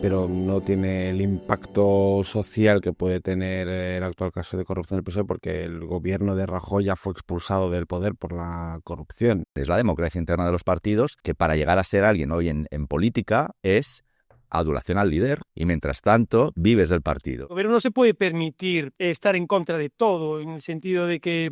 pero no tiene el impacto social que puede tener el actual caso de corrupción del PSOE, porque el gobierno de Rajoy ya fue expulsado del poder por la corrupción. Es la democracia interna de los partidos, que para llegar a ser alguien hoy en política es adulación al líder y mientras tanto vives del partido. El gobierno no se puede permitir estar en contra de todo, en el sentido de que,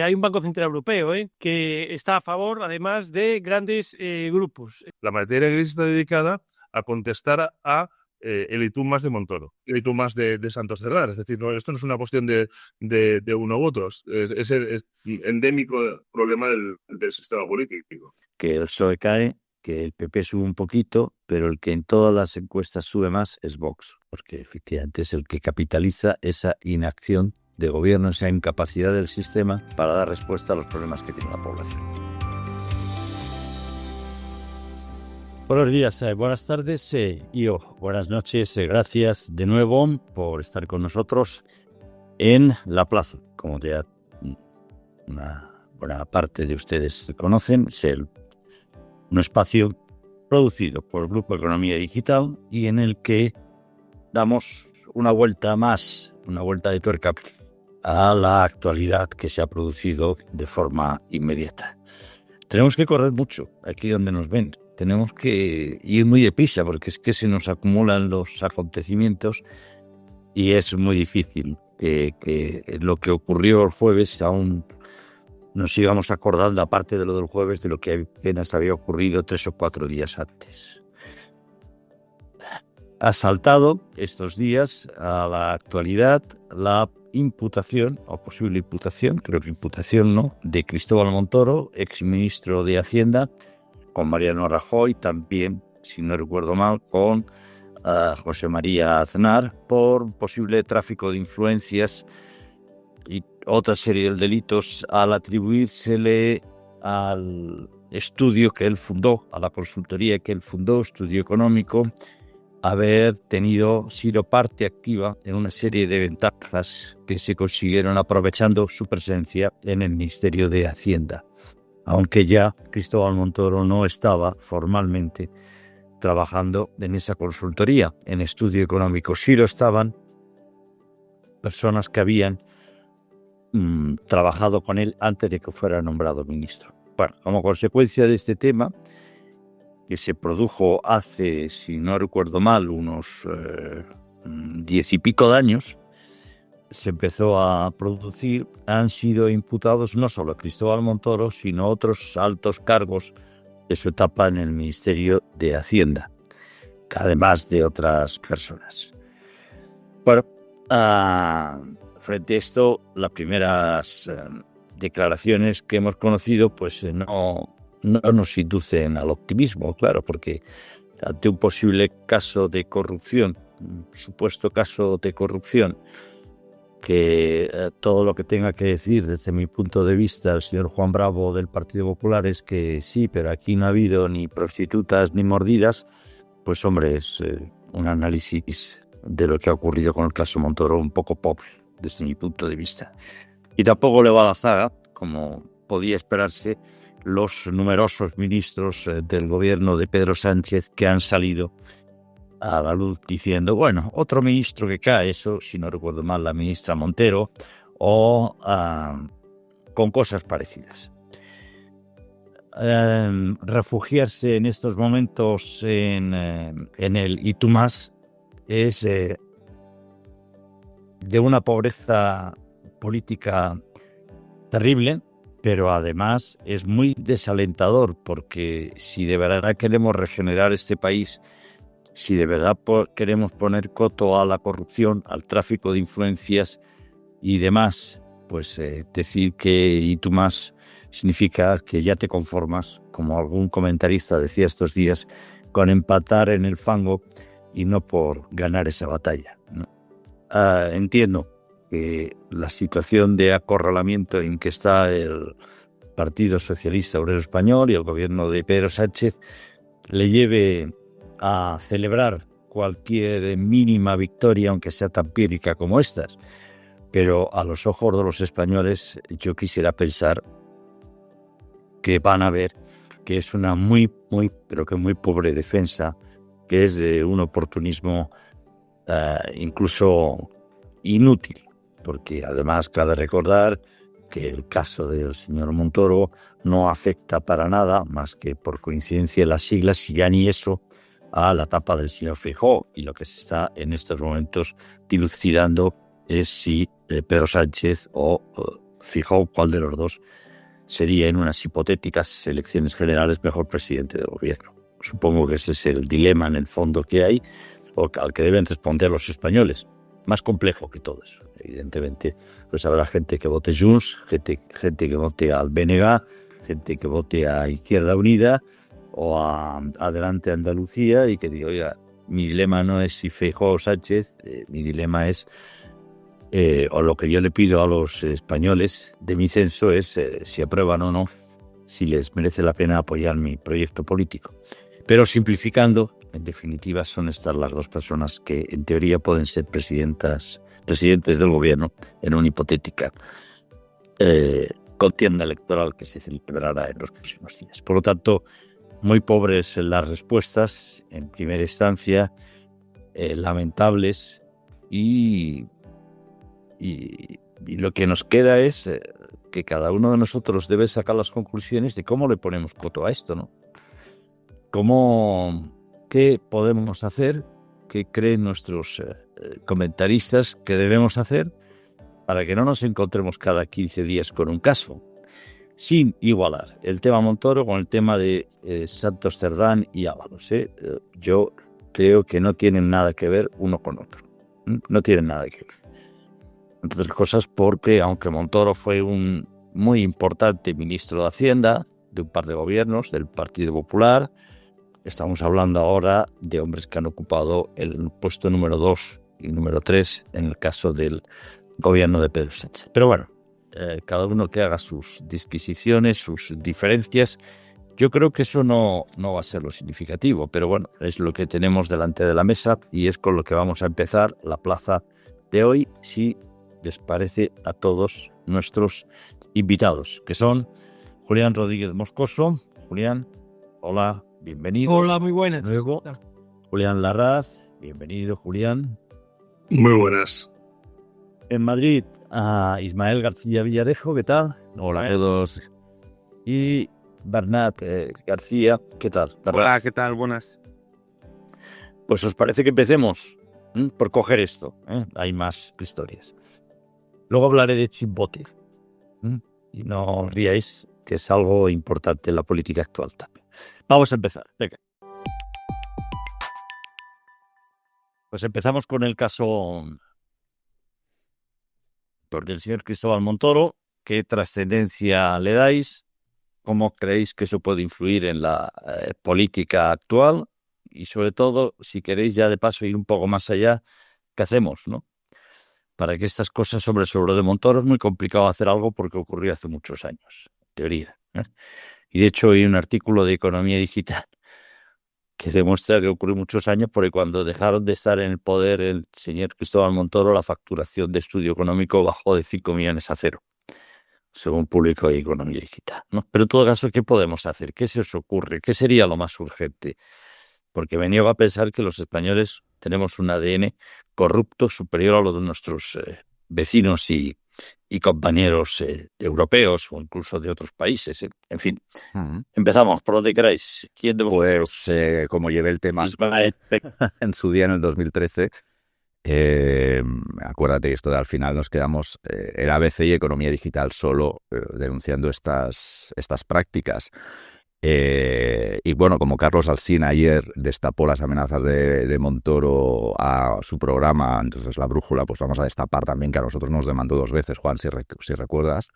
hay un Banco Central Europeo que está a favor, además, de grandes grupos. La materia gris está dedicada a contestar a el y tú más de Montoro, el y tú más de Santos Cerdán. Es decir, esto no es una cuestión de uno u otros, es el endémico problema del sistema político. Que el PSOE cae, que el PP sube un poquito, pero el que en todas las encuestas sube más es Vox, porque efectivamente es el que capitaliza esa inacción de gobierno, esa incapacidad del sistema para dar respuesta a los problemas que tiene la población. Buenos días, buenas tardes y buenas noches. Gracias de nuevo por estar con nosotros en La Plaza. Como ya una buena parte de ustedes conocen, es un espacio producido por el Grupo Economía Digital y en el que damos una vuelta de tuerca a la actualidad que se ha producido de forma inmediata. Tenemos que correr mucho aquí donde nos ven. Tenemos que ir muy deprisa porque es que se nos acumulan los acontecimientos y es muy difícil que lo que ocurrió el jueves aún nos íbamos acordando, aparte de lo del jueves, de lo que apenas había ocurrido 3 o 4 días antes. Ha saltado estos días a la actualidad la imputación, o posible imputación, creo que imputación no, de Cristóbal Montoro, exministro de Hacienda, con Mariano Rajoy, también, si no recuerdo mal, con José María Aznar, por posible tráfico de influencias y otra serie de delitos al atribuírsele al estudio que él fundó, a la consultoría que él fundó, estudio económico, haber sido parte activa en una serie de ventajas que se consiguieron aprovechando su presencia en el Ministerio de Hacienda. Aunque ya Cristóbal Montoro no estaba formalmente trabajando en esa consultoría, en estudio económico. Sí lo estaban personas que habían trabajado con él antes de que fuera nombrado ministro. Bueno, como consecuencia de este tema, que se produjo hace, si no recuerdo mal, unos 10 y pico de años, se empezó a producir, han sido imputados no solo Cristóbal Montoro, sino otros altos cargos de su etapa en el Ministerio de Hacienda, además de otras personas. Bueno, frente a esto, las primeras declaraciones que hemos conocido pues no nos inducen al optimismo, claro, porque ante un posible caso de corrupción, un supuesto caso de corrupción, que todo lo que tenga que decir desde mi punto de vista el señor Juan Bravo del Partido Popular es que sí, pero aquí no ha habido ni prostitutas ni mordidas, pues hombre, es un análisis de lo que ha ocurrido con el caso Montoro un poco pobre desde mi punto de vista. Y tampoco le va a la zaga, como podía esperarse, los numerosos ministros del gobierno de Pedro Sánchez que han salido a la luz diciendo, bueno, otro ministro que cae, eso, si no recuerdo mal, la ministra Montero, o con cosas parecidas. Refugiarse en estos momentos en el y tú más es de una pobreza política terrible, pero además es muy desalentador, porque si de verdad queremos regenerar este país, si de verdad queremos poner coto a la corrupción, al tráfico de influencias y demás, pues decir que y tú más significa que ya te conformas, como algún comentarista decía estos días, con empatar en el fango y no por ganar esa batalla, ¿no? Entiendo que la situación de acorralamiento en que está el Partido Socialista Obrero Español y el gobierno de Pedro Sánchez le lleve a celebrar cualquier mínima victoria, aunque sea tan pírrica como estas. Pero a los ojos de los españoles yo quisiera pensar que van a ver que es una muy, pero que muy pobre defensa que es de un oportunismo incluso inútil, porque además cabe recordar que el caso del señor Montoro no afecta para nada, más que por coincidencia las siglas, y ya ni eso, a la etapa del señor Feijóo. Y lo que se está en estos momentos dilucidando es si Pedro Sánchez o Feijóo, cuál de los dos sería en unas hipotéticas elecciones generales mejor presidente del gobierno. Supongo que ese es el dilema en el fondo que hay, o al que deben responder los españoles. Más complejo que todo eso. Evidentemente, pues habrá gente que vote Junts, gente que vote al BNG, gente que vote a Izquierda Unida o a Adelante Andalucía, y que diga, oiga, mi dilema no es si Feijóo o Sánchez, mi dilema es, o lo que yo le pido a los españoles de mi censo es si aprueban o no, si les merece la pena apoyar mi proyecto político. Pero simplificando, en definitiva, son estas las dos personas que en teoría pueden ser presidentes del gobierno en una hipotética contienda electoral que se celebrará en los próximos días. Por lo tanto, muy pobres las respuestas en primera instancia, lamentables, y lo que nos queda es que cada uno de nosotros debe sacar las conclusiones de cómo le ponemos coto a esto, ¿no? ¿Qué podemos hacer? ¿Qué creen nuestros comentaristas que debemos hacer para que no nos encontremos cada 15 días con un caso? Sin igualar el tema Montoro con el tema de Santos Cerdán y Ábalos. Yo creo que no tienen nada que ver uno con otro. No tienen nada que ver. Entre otras cosas porque, aunque Montoro fue un muy importante ministro de Hacienda de un par de gobiernos, del Partido Popular, estamos hablando ahora de hombres que han ocupado el puesto número 2 y número 3 en el caso del gobierno de Pedro Sánchez. Pero bueno, cada uno que haga sus disquisiciones, sus diferencias. Yo creo que eso no va a ser lo significativo, pero bueno, es lo que tenemos delante de la mesa y es con lo que vamos a empezar la plaza de hoy, si les parece a todos nuestros invitados, que son Julián Rodríguez Moscoso. Julián, hola. Bienvenido. Hola, muy buenas. Luego, Julián Larraz, bienvenido, Julián. Muy buenas. En Madrid, a Ismael García Villarejo, ¿qué tal? Hola a todos. Y Bernat García, ¿qué tal? Hola, ¿qué tal? Buenas. Pues os parece que empecemos por coger esto. Hay más historias. Luego hablaré de Chimbote. Y no os riáis, que es algo importante en la política actual también. Vamos a empezar. Venga. Pues empezamos con el caso del señor Cristóbal Montoro. ¿Qué trascendencia le dais? ¿Cómo creéis que eso puede influir en la política actual? Y sobre todo, si queréis ya de paso ir un poco más allá, ¿qué hacemos, no? Para que estas cosas sobre de Montoro es muy complicado hacer algo porque ocurrió hace muchos años, en teoría. Y de hecho hay un artículo de Economía Digital que demuestra que ocurrió muchos años porque cuando dejaron de estar en el poder el señor Cristóbal Montoro, la facturación de estudio económico bajó de 5 millones a 0, según publicó Economía Digital, ¿no? Pero en todo caso, ¿qué podemos hacer? ¿Qué se os ocurre? ¿Qué sería lo más urgente? Porque me niego a pensar que los españoles tenemos un ADN corrupto superior a lo de nuestros vecinos y compañeros europeos o incluso de otros países. En fin, empezamos por donde queráis. ¿Quién de vosotros? Pues como llevé el tema en su día, en el 2013, acuérdate que esto de al final nos quedamos el ABC y Economía Digital solo denunciando estas prácticas. Y bueno, como Carlos Alsina ayer destapó las amenazas de Montoro a su programa, entonces La Brújula, pues vamos a destapar también que a nosotros nos demandó 2 veces, Juan, si recuerdas,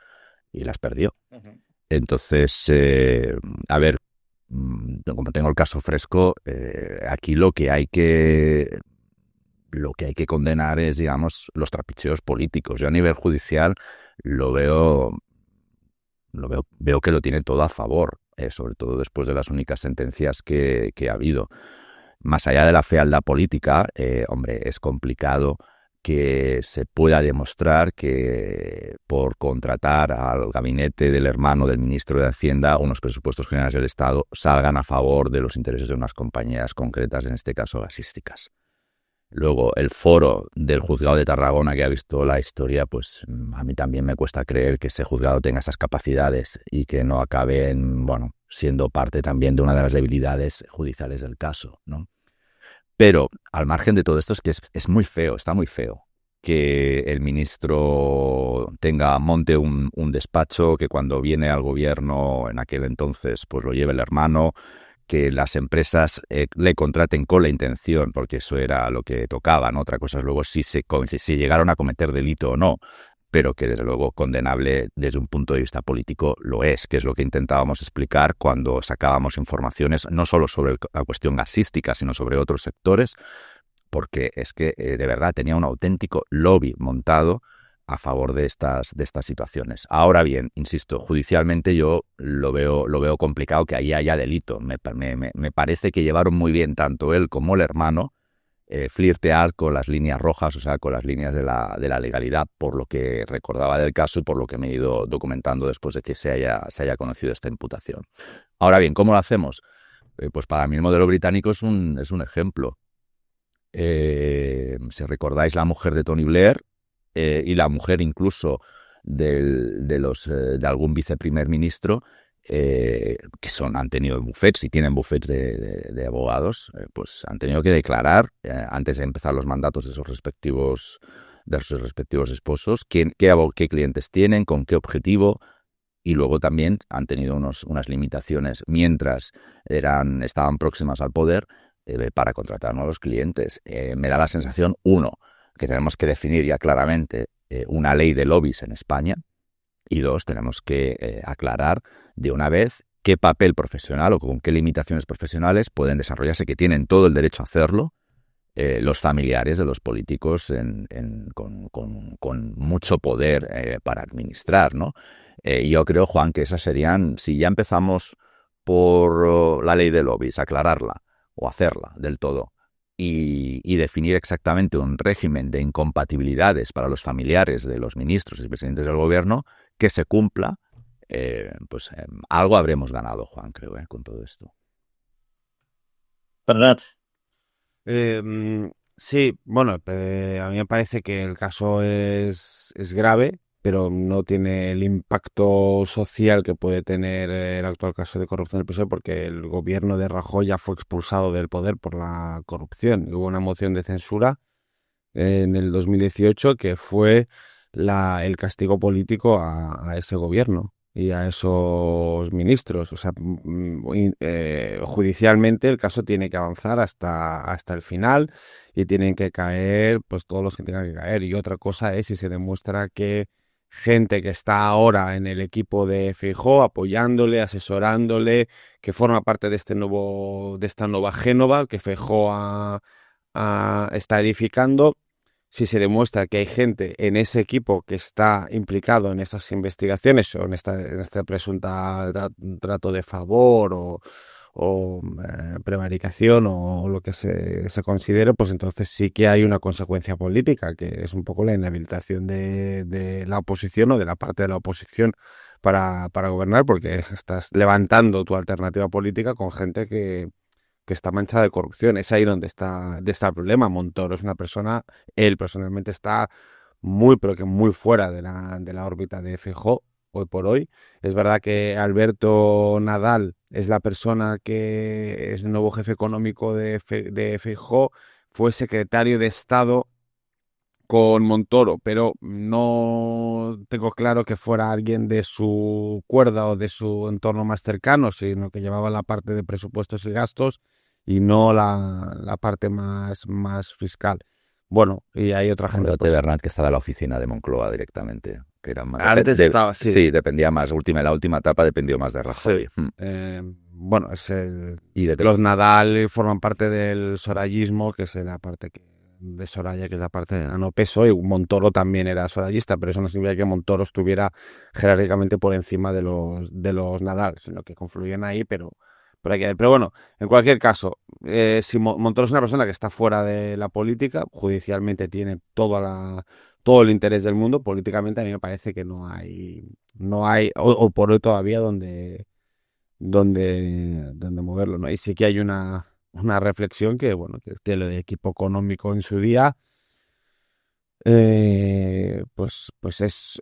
y las perdió. Entonces, a ver, como tengo el caso fresco, aquí lo que hay que condenar es, digamos, los trapicheos políticos. Yo a nivel judicial veo que lo tiene todo a favor. Sobre todo después de las únicas sentencias que ha habido. Más allá de la fealdad política, hombre, es complicado que se pueda demostrar que por contratar al gabinete del hermano del ministro de Hacienda unos presupuestos generales del Estado salgan a favor de los intereses de unas compañías concretas, en este caso gasísticas. Luego, el foro del juzgado de Tarragona, que ha visto la historia, pues a mí también me cuesta creer que ese juzgado tenga esas capacidades y que no acabe siendo parte también de una de las debilidades judiciales del caso, ¿no? Pero al margen de todo esto es que es muy feo, está muy feo que el ministro monte un despacho, que cuando viene al gobierno en aquel entonces pues lo lleve el hermano, que las empresas le contraten con la intención, porque eso era lo que tocaba, ¿no? Otra cosa es luego si llegaron a cometer delito o no, pero que desde luego condenable desde un punto de vista político lo es, que es lo que intentábamos explicar cuando sacábamos informaciones no solo sobre la cuestión gasística, sino sobre otros sectores, porque es que de verdad tenía un auténtico lobby montado a favor de estas situaciones. Ahora bien, insisto, judicialmente yo lo veo complicado que ahí haya delito. Me parece que llevaron muy bien tanto él como el hermano flirtear con las líneas rojas, o sea, con las líneas de la legalidad, por lo que recordaba del caso y por lo que me he ido documentando después de que se haya conocido esta imputación. Ahora bien, ¿cómo lo hacemos? Pues para mí el modelo británico es un ejemplo. Si recordáis, la mujer de Tony Blair y la mujer incluso de algún viceprimer ministro, que han tenido bufetes y tienen bufetes de abogados, pues han tenido que declarar antes de empezar los mandatos de sus respectivos esposos qué clientes tienen, con qué objetivo, y luego también han tenido unas limitaciones mientras estaban próximas al poder para contratar nuevos clientes. Me da la sensación, que tenemos que definir ya claramente una ley de lobbies en España, y dos, tenemos que aclarar de una vez qué papel profesional o con qué limitaciones profesionales pueden desarrollarse, que tienen todo el derecho a hacerlo, los familiares de los políticos con mucho poder para administrar, ¿no? Yo creo, Juan, que esas serían, si ya empezamos por la ley de lobbies, aclararla o hacerla del todo, y definir exactamente un régimen de incompatibilidades para los familiares de los ministros y presidentes del gobierno que se cumpla, algo habremos ganado, Juan, creo, con todo esto. Bernat. Sí, bueno, a mí me parece que el caso es grave, pero no tiene el impacto social que puede tener el actual caso de corrupción del PSOE, porque el gobierno de Rajoy ya fue expulsado del poder por la corrupción. Hubo una moción de censura en el 2018 que fue el castigo político a ese gobierno y a esos ministros. O sea, judicialmente el caso tiene que avanzar hasta el final y tienen que caer pues todos los que tengan que caer. Y otra cosa es si se demuestra que gente que está ahora en el equipo de Feijóo apoyándole, asesorándole, que forma parte de esta nueva Génova que Feijóo está edificando. Si se demuestra que hay gente en ese equipo que está implicado en esas investigaciones o en esta presunta trato de favor o prevaricación o lo que se considere, pues entonces sí que hay una consecuencia política, que es un poco la inhabilitación de la oposición o de la parte de la oposición para gobernar, porque estás levantando tu alternativa política con gente que está manchada de corrupción. Es ahí donde está el problema. Montoro es una persona, él personalmente está pero que muy fuera de la órbita de Feijóo hoy por hoy. Es verdad que Alberto Nadal es la persona que es el nuevo jefe económico de Feijóo, fue secretario de Estado con Montoro, pero no tengo claro que fuera alguien de su cuerda o de su entorno más cercano, sino que llevaba la parte de presupuestos y gastos y no la parte más fiscal. Bueno, y hay otra gente. De Bernat, que estaba en la oficina de Moncloa directamente. Que era más, antes estaba, sí. Sí, dependía más. La última etapa dependió más de Rajoy. Sí. Bueno, los Nadal forman parte del sorayismo, que es la parte de Soraya, que es la parte de no peso, y Montoro también era sorayista, pero eso no significa que Montoro estuviera jerárquicamente por encima de los Nadal, sino que confluían ahí, pero Pero hay que ver. Pero bueno, en cualquier caso, si Montoro es una persona que está fuera de la política, judicialmente tiene todo el interés del mundo, políticamente a mí me parece que no hay, o por hoy todavía donde moverlo, ¿no? Y sí que hay una reflexión que, bueno, que lo de equipo económico en su día, pues es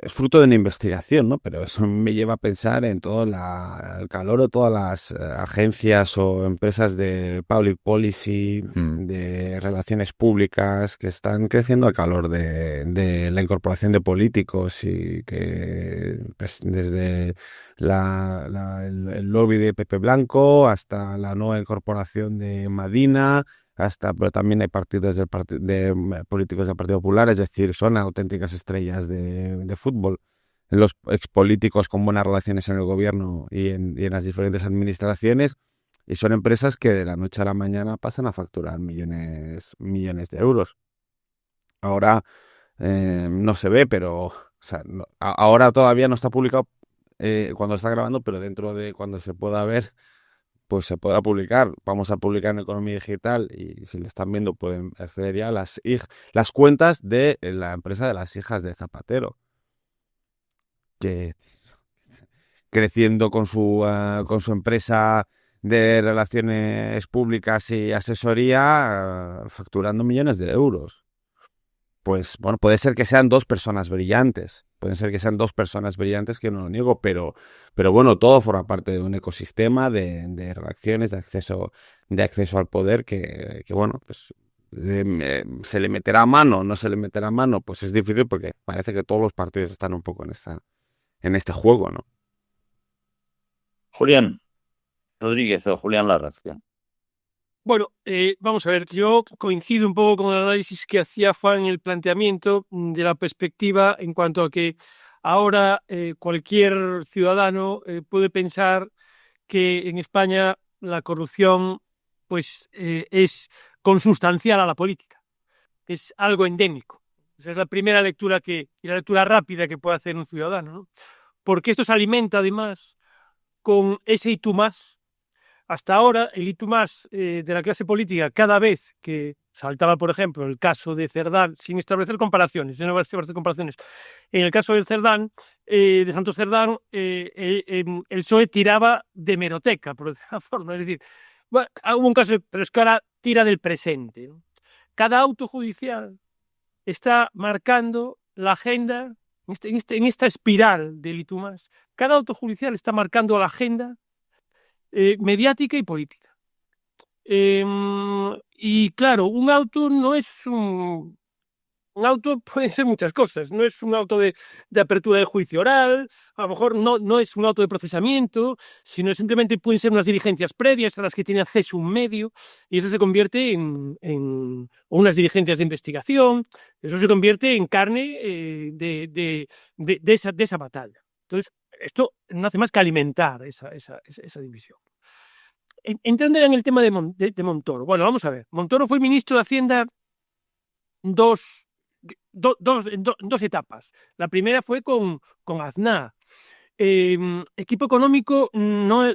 fruto de una investigación, ¿no? Pero eso me lleva a pensar en todo el calor de todas las agencias o empresas de public policy, de relaciones públicas, que están creciendo al calor de la incorporación de políticos y que pues, desde el lobby de Pepe Blanco hasta la nueva incorporación de Madina, pero también hay partidos políticos del Partido Popular, es decir, son auténticas estrellas de fútbol. Los expolíticos con buenas relaciones en el gobierno y en las diferentes administraciones, y son empresas que de la noche a la mañana pasan a facturar millones de euros. Ahora no se ve, pero o sea, ahora todavía no está publicado cuando está grabando, pero dentro de cuando se pueda ver, pues se podrá publicar. Vamos a publicar en Economía Digital y si lo están viendo pueden acceder ya a las cuentas de la empresa de las hijas de Zapatero, que creciendo con su empresa de relaciones públicas y asesoría, facturando millones de euros. Pues bueno, puede ser que sean dos personas brillantes, que no lo niego, pero bueno, todo forma parte de un ecosistema de relaciones, de acceso al poder que bueno, pues se le meterá mano, no se le meterá mano, pues es difícil porque parece que todos los partidos están un poco en este juego, ¿no? Julián Rodríguez o Julián Larrazca. Bueno, vamos a ver, yo coincido un poco con el análisis que hacía Juan en el planteamiento de la perspectiva en cuanto a que ahora cualquier ciudadano puede pensar que en España la corrupción pues es consustancial a la política, es algo endémico. Esa es la primera lectura y la lectura rápida que puede hacer un ciudadano, ¿no? Porque esto se alimenta además con ese y tú más. Hasta ahora, el y tú más de la clase política, cada vez que saltaba, por ejemplo, el caso de Cerdán, sin establecer comparaciones, yo no voy a establecer comparaciones, en el caso del Cerdán, de Santos Cerdán, el PSOE tiraba de hemeroteca, por decirlo de alguna forma. Es decir, bueno, hubo un caso, pero es que ahora tira del presente, ¿no? Cada auto judicial está marcando la agenda, en esta espiral del y tú más, cada auto judicial está marcando la agenda mediática y política. Y claro, un auto no es un auto puede ser muchas cosas, no es un auto de apertura de juicio oral, a lo mejor no es un auto de procesamiento, sino simplemente pueden ser unas diligencias previas a las que tiene acceso un medio, y eso se convierte en unas diligencias de investigación, eso se convierte en carne de esa batalla. Entonces, esto no hace más que alimentar esa división. Entrando en el tema de Montoro. Bueno, vamos a ver. Montoro fue ministro de Hacienda en dos etapas. La primera fue con Aznar. Equipo económico no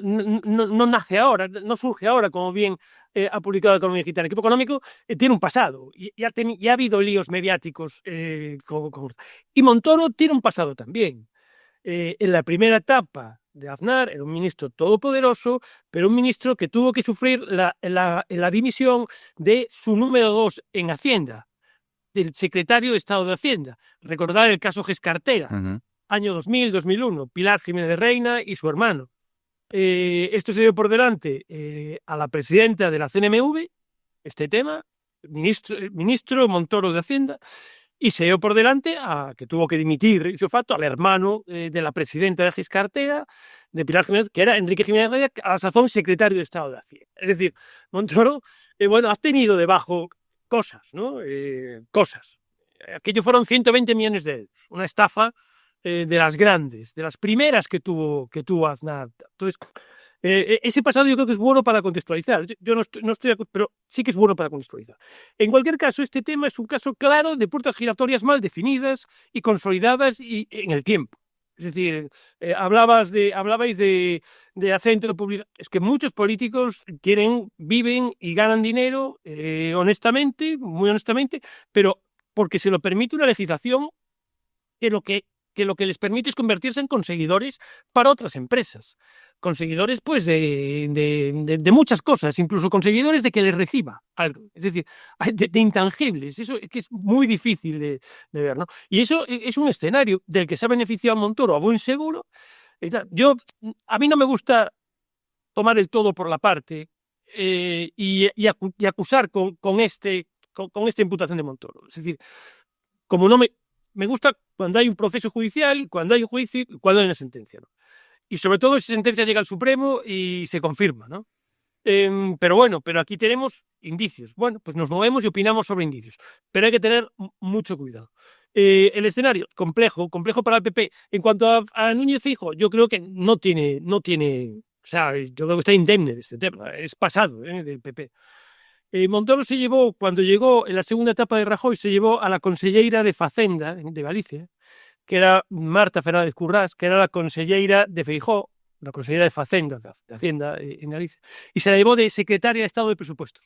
nace ahora, no surge ahora, como bien ha publicado Economía Digital. Equipo económico tiene un pasado y ha habido líos mediáticos. Y Montoro tiene un pasado también. En la primera etapa de Aznar era un ministro todopoderoso, pero un ministro que tuvo que sufrir la dimisión de su número 2 en Hacienda, del secretario de Estado de Hacienda. Recordar el caso Gescartera, año 2000-2001, Pilar Jiménez de Reina y su hermano. Esto se dio por delante a la presidenta de la CNMV, este tema, ministro Montoro de Hacienda, y se dio por delante a que tuvo que dimitir ipso facto al hermano de la presidenta de Gescartera, de Pilar Jiménez, que era Enrique Jiménez Reina, a la sazón secretario de Estado de Hacienda. Es decir, Montoro, ha tenido debajo cosas, ¿no? Cosas. Aquello fueron 120 millones de euros, una estafa de las grandes, de las primeras que tuvo Aznar. Entonces, ese pasado yo creo que es bueno para contextualizar. Yo no estoy, pero sí que es bueno para contextualizar. En cualquier caso, este tema es un caso claro de puertas giratorias mal definidas y consolidadas en el tiempo. Es decir, hablabais de acento de publicidad. Es que muchos políticos viven y ganan dinero honestamente, muy honestamente, pero porque se lo permite una legislación que lo que les permite es convertirse en conseguidores para otras empresas. Conseguidores, pues, de muchas cosas, incluso conseguidores de que les reciba algo. Es decir, de intangibles. Eso que es muy difícil de ver, ¿no? Y eso es un escenario del que se ha beneficiado Montoro a buen seguro. A mí no me gusta tomar el todo por la parte y acusar con esta imputación de Montoro. Es decir, como no me gusta cuando hay un proceso judicial, cuando hay un juicio, cuando hay una sentencia, ¿no? Y sobre todo si sentencia llega al Supremo y se confirma, ¿no? Pero aquí tenemos indicios. Bueno, pues nos movemos y opinamos sobre indicios, pero hay que tener mucho cuidado. El escenario, complejo para el PP. En cuanto a Núñez Feijóo, yo creo que no tiene, o sea, yo creo que está indemne de este tema, es pasado del PP. Montoro se llevó, cuando llegó en la segunda etapa de Rajoy, se llevó a la conselleira de Facenda de Galicia, que era Marta Fernández Currás, que era la conselleira de Feijóo, la consellera de Facenda, de Hacienda en Galicia, y se la llevó de secretaria de Estado de Presupuestos.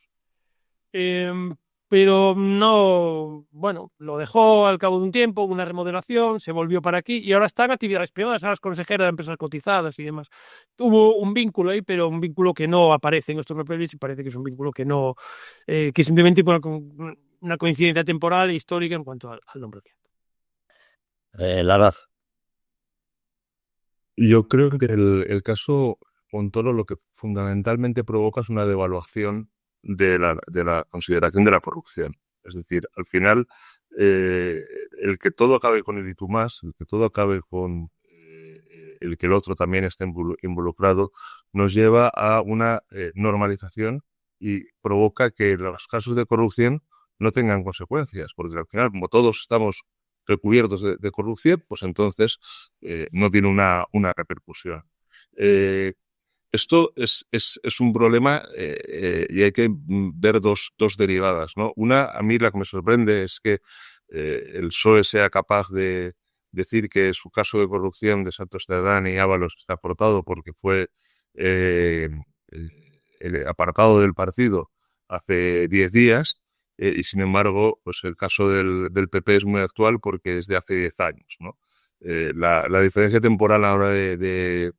Pero no, bueno, lo dejó al cabo de un tiempo, una remodelación, se volvió para aquí y ahora está en actividades privadas, ahora es consejera de empresas cotizadas y demás. Tuvo un vínculo ahí, pero un vínculo que no aparece en estos papeles y parece que es un vínculo que no, que simplemente por una coincidencia temporal e histórica en cuanto al nombramiento. Laraz. Yo creo que el caso Montoro lo que fundamentalmente provoca es una devaluación de la consideración de la corrupción. Es decir, al final, el que todo acabe con el y tú más, el que todo acabe con el que el otro también esté involucrado, nos lleva a una normalización y provoca que los casos de corrupción no tengan consecuencias, porque al final, como todos estamos recubiertos de corrupción, pues entonces no tiene una repercusión. Esto es un problema y hay que ver dos derivadas, ¿no? Una, a mí la que me sorprende es que el PSOE sea capaz de decir que su caso de corrupción de Santos Cerdán y Ábalos está aportado porque fue el apartado del partido hace 10 días y sin embargo pues el caso del PP es muy actual porque es de hace 10 años, ¿no? La diferencia temporal ahora de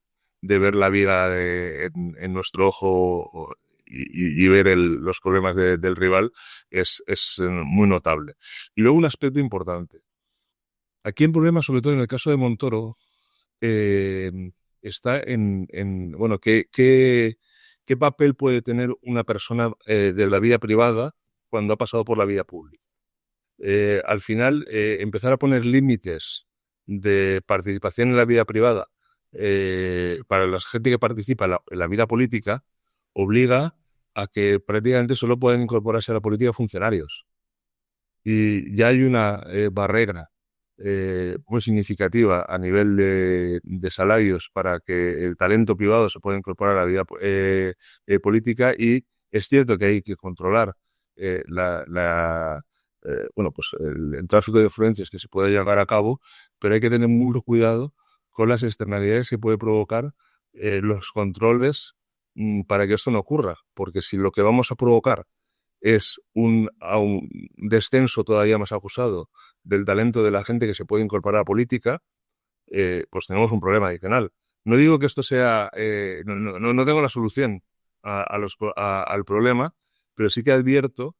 ver la vida en nuestro ojo y ver los problemas del rival es muy notable. Y luego un aspecto importante. Aquí el problema, sobre todo en el caso de Montoro, está bueno, ¿qué papel puede tener una persona de la vida privada cuando ha pasado por la vida pública? Al final, empezar a poner límites de participación en la vida privada para la gente que participa en la vida política obliga a que prácticamente solo pueden incorporarse a la política funcionarios. Y ya hay una barrera muy significativa a nivel de salarios para que el talento privado se pueda incorporar a la vida política y es cierto que hay que controlar bueno, pues el tráfico de influencias que se puede llevar a cabo, pero hay que tener mucho cuidado con las externalidades que puede provocar los controles para que esto no ocurra, porque si lo que vamos a provocar es un descenso todavía más acusado del talento de la gente que se puede incorporar a la política, pues tenemos un problema adicional. No digo que esto sea, no tengo la solución al problema, pero sí que advierto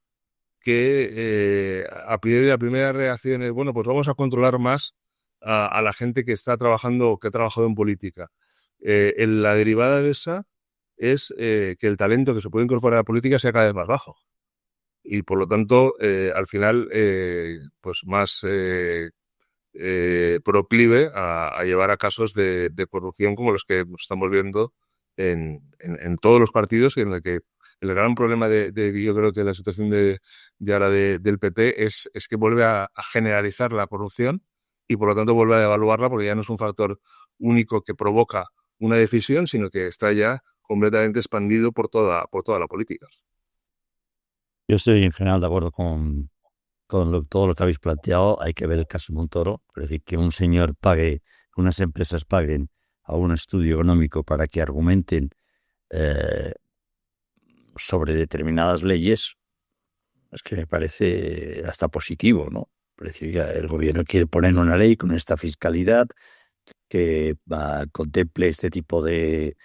que a priori la primera reacción es, bueno, pues vamos a controlar más a la gente que está trabajando, que ha trabajado en política. La derivada de esa es que el talento que se puede incorporar a la política sea cada vez más bajo. Y por lo tanto, al final, pues más proclive a llevar a casos de corrupción como los que estamos viendo en todos los partidos, en el que el gran problema yo creo que la situación de ahora del PP es que vuelve a generalizar la corrupción y por lo tanto vuelve a devaluarla porque ya no es un factor único que provoca una decisión, sino que está ya completamente expandido por toda la política. Yo estoy en general de acuerdo con todo lo que habéis planteado. Hay que ver el caso Montoro, es decir, que un señor pague unas empresas paguen a un estudio económico para que argumenten sobre determinadas leyes, es que me parece hasta positivo, ¿no? El gobierno quiere poner una ley con esta fiscalidad que contemple este tipo de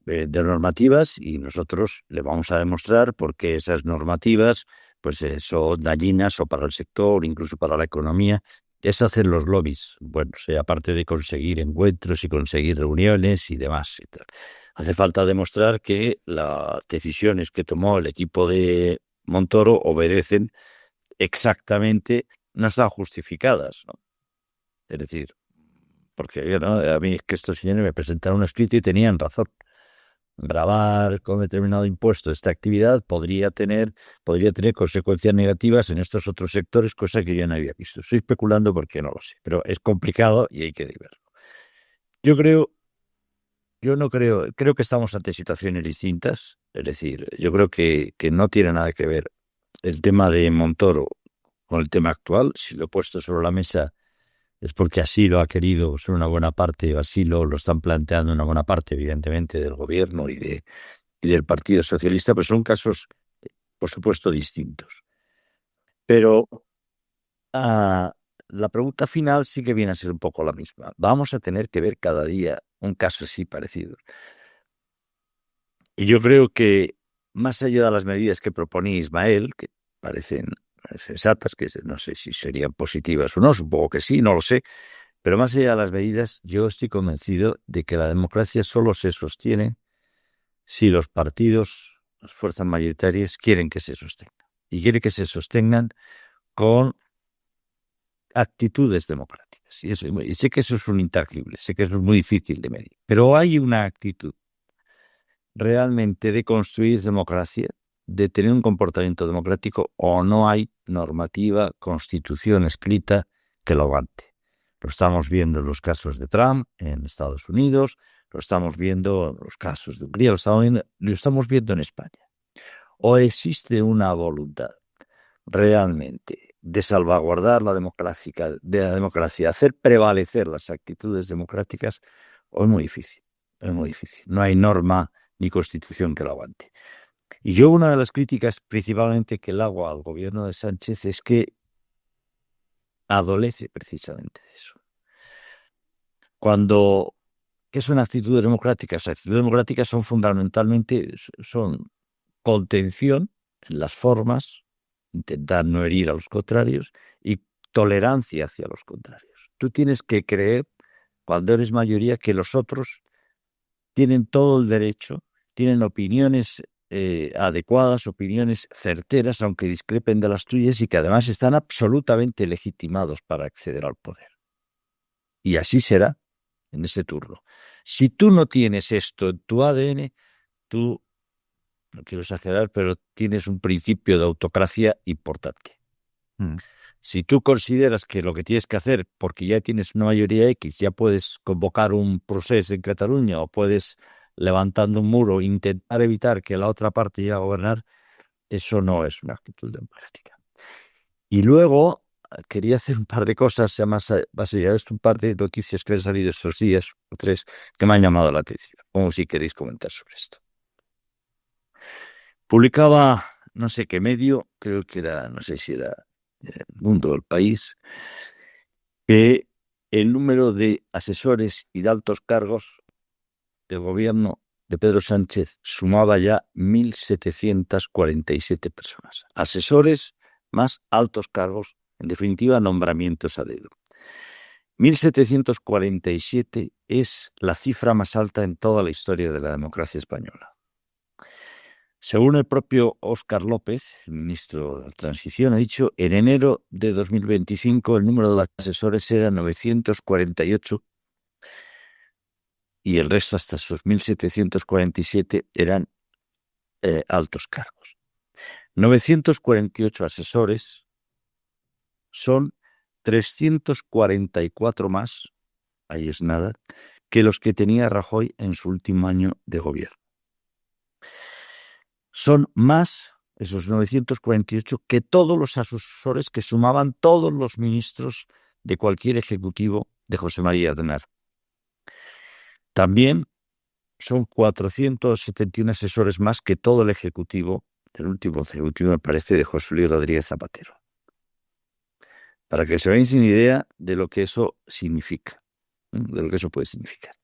normativas, y nosotros le vamos a demostrar por qué esas normativas pues son dañinas o para el sector, incluso para la economía. Es hacer los lobbies, bueno, aparte de conseguir encuentros y conseguir reuniones y demás. Hace falta demostrar que las decisiones que tomó el equipo de Montoro obedecen exactamente, no están justificadas, ¿no? Es decir, porque ¿no? A mí es que estos señores me presentaron un escrito y tenían razón. Grabar con determinado impuesto esta actividad podría tener consecuencias negativas en estos otros sectores, cosa que yo no había visto. Estoy especulando porque no lo sé, pero es complicado y hay que verlo. Creo que estamos ante situaciones distintas. Es decir, yo creo que no tiene nada que ver el tema de Montoro con el tema actual. Si lo he puesto sobre la mesa es porque así lo ha querido ser una buena parte, o así lo están planteando una buena parte, evidentemente, del gobierno y del Partido Socialista, pues son casos, por supuesto, distintos. Pero la pregunta final sí que viene a ser un poco la misma. Vamos a tener que ver cada día un caso así parecido. Y yo creo que, más allá de las medidas que proponía Ismael, que parecen sensatas, que no sé si serían positivas o no, supongo que sí, no lo sé, pero más allá de las medidas, yo estoy convencido de que la democracia solo se sostiene si los partidos, las fuerzas mayoritarias, quieren que se sostengan. Y quieren que se sostengan con actitudes democráticas. Y sé que eso es un intangible, sé que eso es muy difícil de medir, pero hay una actitud realmente de construir democracia, de tener un comportamiento democrático, o no hay normativa, constitución escrita que lo aguante. Lo estamos viendo en los casos de Trump en Estados Unidos, lo estamos viendo en los casos de Hungría, lo estamos viendo en España. ¿O existe una voluntad realmente de salvaguardar la democracia, hacer prevalecer las actitudes democráticas? O es muy difícil, No hay norma ni constitución que lo aguante. Y yo, una de las críticas principalmente que le hago al gobierno de Sánchez es que adolece precisamente de eso. ¿Qué son actitudes democráticas? Las actitudes democráticas son fundamentalmente contención en las formas, intentar no herir a los contrarios, y tolerancia hacia los contrarios. Tú tienes que creer, cuando eres mayoría, que los otros tienen todo el derecho, tienen opiniones adecuadas, opiniones certeras, aunque discrepen de las tuyas, y que además están absolutamente legitimados para acceder al poder. Y así será en ese turno. Si tú no tienes esto en tu ADN, tú, no quiero exagerar, pero tienes un principio de autocracia importante. Si tú consideras que lo que tienes que hacer, porque ya tienes una mayoría X, ya puedes convocar un proceso en Cataluña, o puedes, levantando un muro, intentar evitar que la otra parte llegue a gobernar, eso no es una actitud democrática. Y luego quería hacer un par de cosas, más allá de esto, un par de noticias que han salido estos días, o 3, que me han llamado la atención, como si queréis comentar sobre esto. Publicaba, no sé qué medio, creo que era, no sé si era El Mundo, El País, que el número de asesores y de altos cargos del gobierno de Pedro Sánchez sumaba ya 1.747 personas. Asesores más altos cargos, en definitiva, nombramientos a dedo. 1.747 es la cifra más alta en toda la historia de la democracia española. Según el propio Óscar López, el ministro de Transición, ha dicho, en enero de 2025 el número de asesores era 948 y el resto, hasta esos 1.747, eran altos cargos. 948 asesores son 344 más, ahí es nada, que los que tenía Rajoy en su último año de gobierno. Son más, esos 948, que todos los asesores que sumaban todos los ministros de cualquier ejecutivo de José María Aznar. también son 471 asesores más que todo el Ejecutivo, el último Ejecutivo, me parece, de José Luis Rodríguez Zapatero. Para que se vean sin idea de lo que eso significa, de lo que eso puede significar.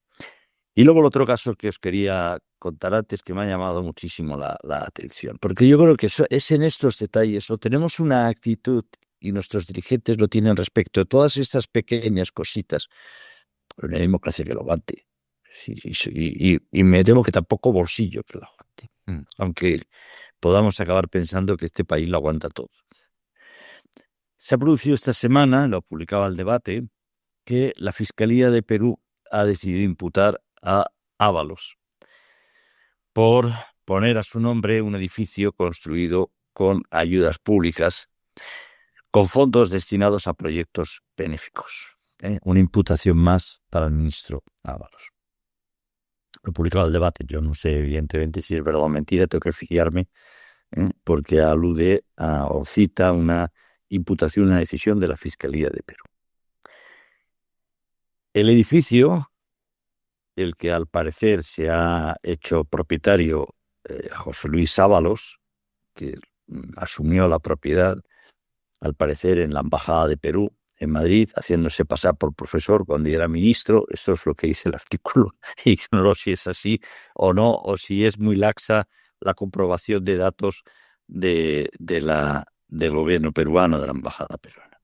Y luego el otro caso que os quería contar antes, que me ha llamado muchísimo la atención, porque yo creo que es en estos detalles, o tenemos una actitud, y nuestros dirigentes lo tienen respecto de todas estas pequeñas cositas, pero no hay democracia que lo aguante. Sí, y me temo que tampoco bolsillo que lo aguante, aunque podamos acabar pensando que este país lo aguanta todo. Se ha producido esta semana, lo publicaba El Debate, que la Fiscalía de Perú ha decidido imputar a Ábalos por poner a su nombre un edificio construido con ayudas públicas, con fondos destinados a proyectos benéficos. Una imputación más para el ministro Ábalos. Lo publicaba El Debate. Yo no sé, evidentemente, si es verdad o mentira, tengo que fijarme, porque alude o cita una imputación, una decisión de la Fiscalía de Perú. El edificio, el que al parecer se ha hecho propietario José Luis Ábalos, que asumió la propiedad, al parecer, en la Embajada de Perú, en Madrid, haciéndose pasar por profesor cuando era ministro. Esto es lo que dice el artículo. Ignoro si es así o no, o si es muy laxa la comprobación de datos del gobierno peruano, de la Embajada peruana.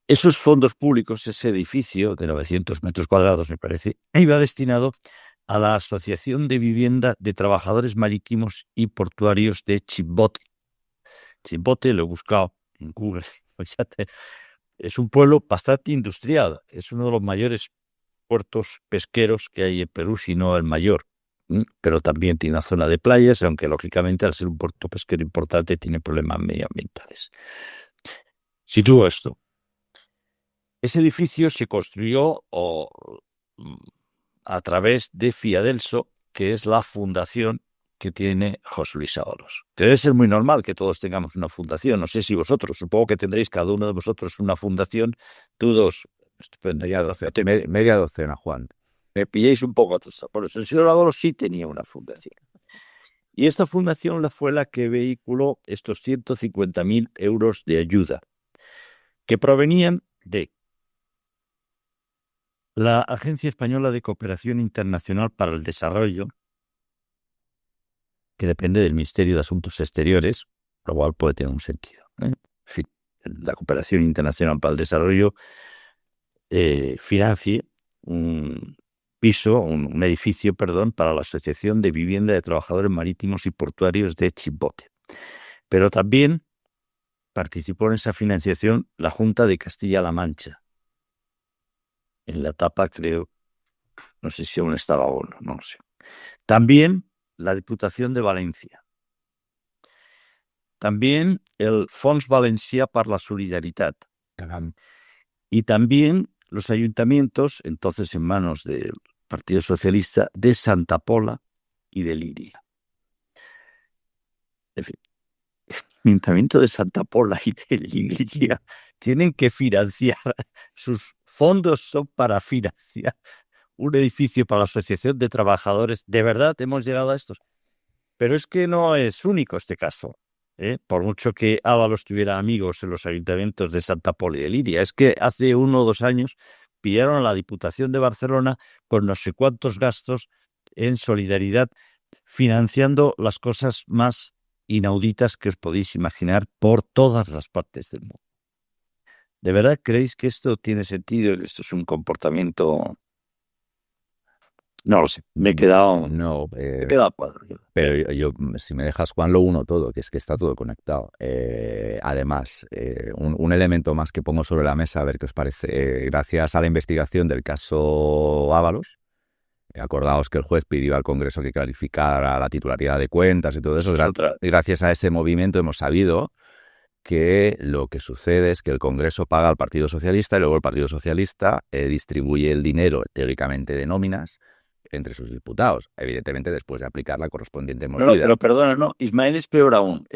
Esos fondos públicos, ese edificio de 900 metros cuadrados, me parece, iba destinado a la Asociación de Vivienda de Trabajadores Marítimos y Portuarios de Chimbote. Chimbote lo he buscado en Google. Es un pueblo bastante industrial. Es uno de los mayores puertos pesqueros que hay en Perú, si no el mayor. Pero también tiene una zona de playas, aunque lógicamente al ser un puerto pesquero importante tiene problemas medioambientales. Sitúo esto. Ese edificio se construyó a través de Fiadelso, que es la fundación que tiene José Luis Ábalos. Debe ser muy normal que todos tengamos una fundación. No sé si vosotros, supongo que tendréis cada uno de vosotros una fundación. Tú dos. Estupendo. Media docena, Juan. Me pilléis un poco atrasado. Por eso el señor Ábalos sí tenía una fundación. Y esta fundación fue la que vehiculó estos 150.000 euros de ayuda, que provenían de la Agencia Española de Cooperación Internacional para el Desarrollo, que depende del Ministerio de Asuntos Exteriores, lo cual puede tener un sentido. En fin, la Cooperación Internacional para el Desarrollo financie un edificio, para la Asociación de Vivienda de Trabajadores Marítimos y Portuarios de Chimbote. Pero también participó en esa financiación la Junta de Castilla-La Mancha. En la etapa, creo, no sé si aún estaba o no lo sé. También la Diputación de Valencia. También el Fons Valencià per la Solidaritat. Y también los ayuntamientos, entonces en manos del Partido Socialista, de Santa Pola y de Liria. En fin, el ayuntamiento de Santa Pola y de Liria tienen que financiar, sus fondos son para financiar un edificio para la Asociación de Trabajadores. De verdad hemos llegado a estos. Pero es que no es único este caso. Por mucho que Ábalos tuviera amigos en los ayuntamientos de Santa Pola y de Liria. Es que hace 1 o 2 años pillaron a la Diputación de Barcelona con no sé cuántos gastos en solidaridad, financiando las cosas más inauditas que os podéis imaginar por todas las partes del mundo. ¿De verdad creéis que esto tiene sentido y que esto es un comportamiento? No lo sé, me he quedado... me he quedado a cuadro. Pero yo, si me dejas, Juan, lo uno todo, que es que está todo conectado. Además, un elemento más que pongo sobre la mesa, a ver qué os parece. Gracias a la investigación del caso Ábalos, acordaos que el juez pidió al Congreso que clarificara la titularidad de cuentas y todo eso. Gracias a ese movimiento hemos sabido que lo que sucede es que el Congreso paga al Partido Socialista y luego el Partido Socialista distribuye el dinero, teóricamente de nóminas, entre sus diputados, evidentemente después de aplicar la correspondiente mordida. No, pero perdona, no, Ismael, es peor aún.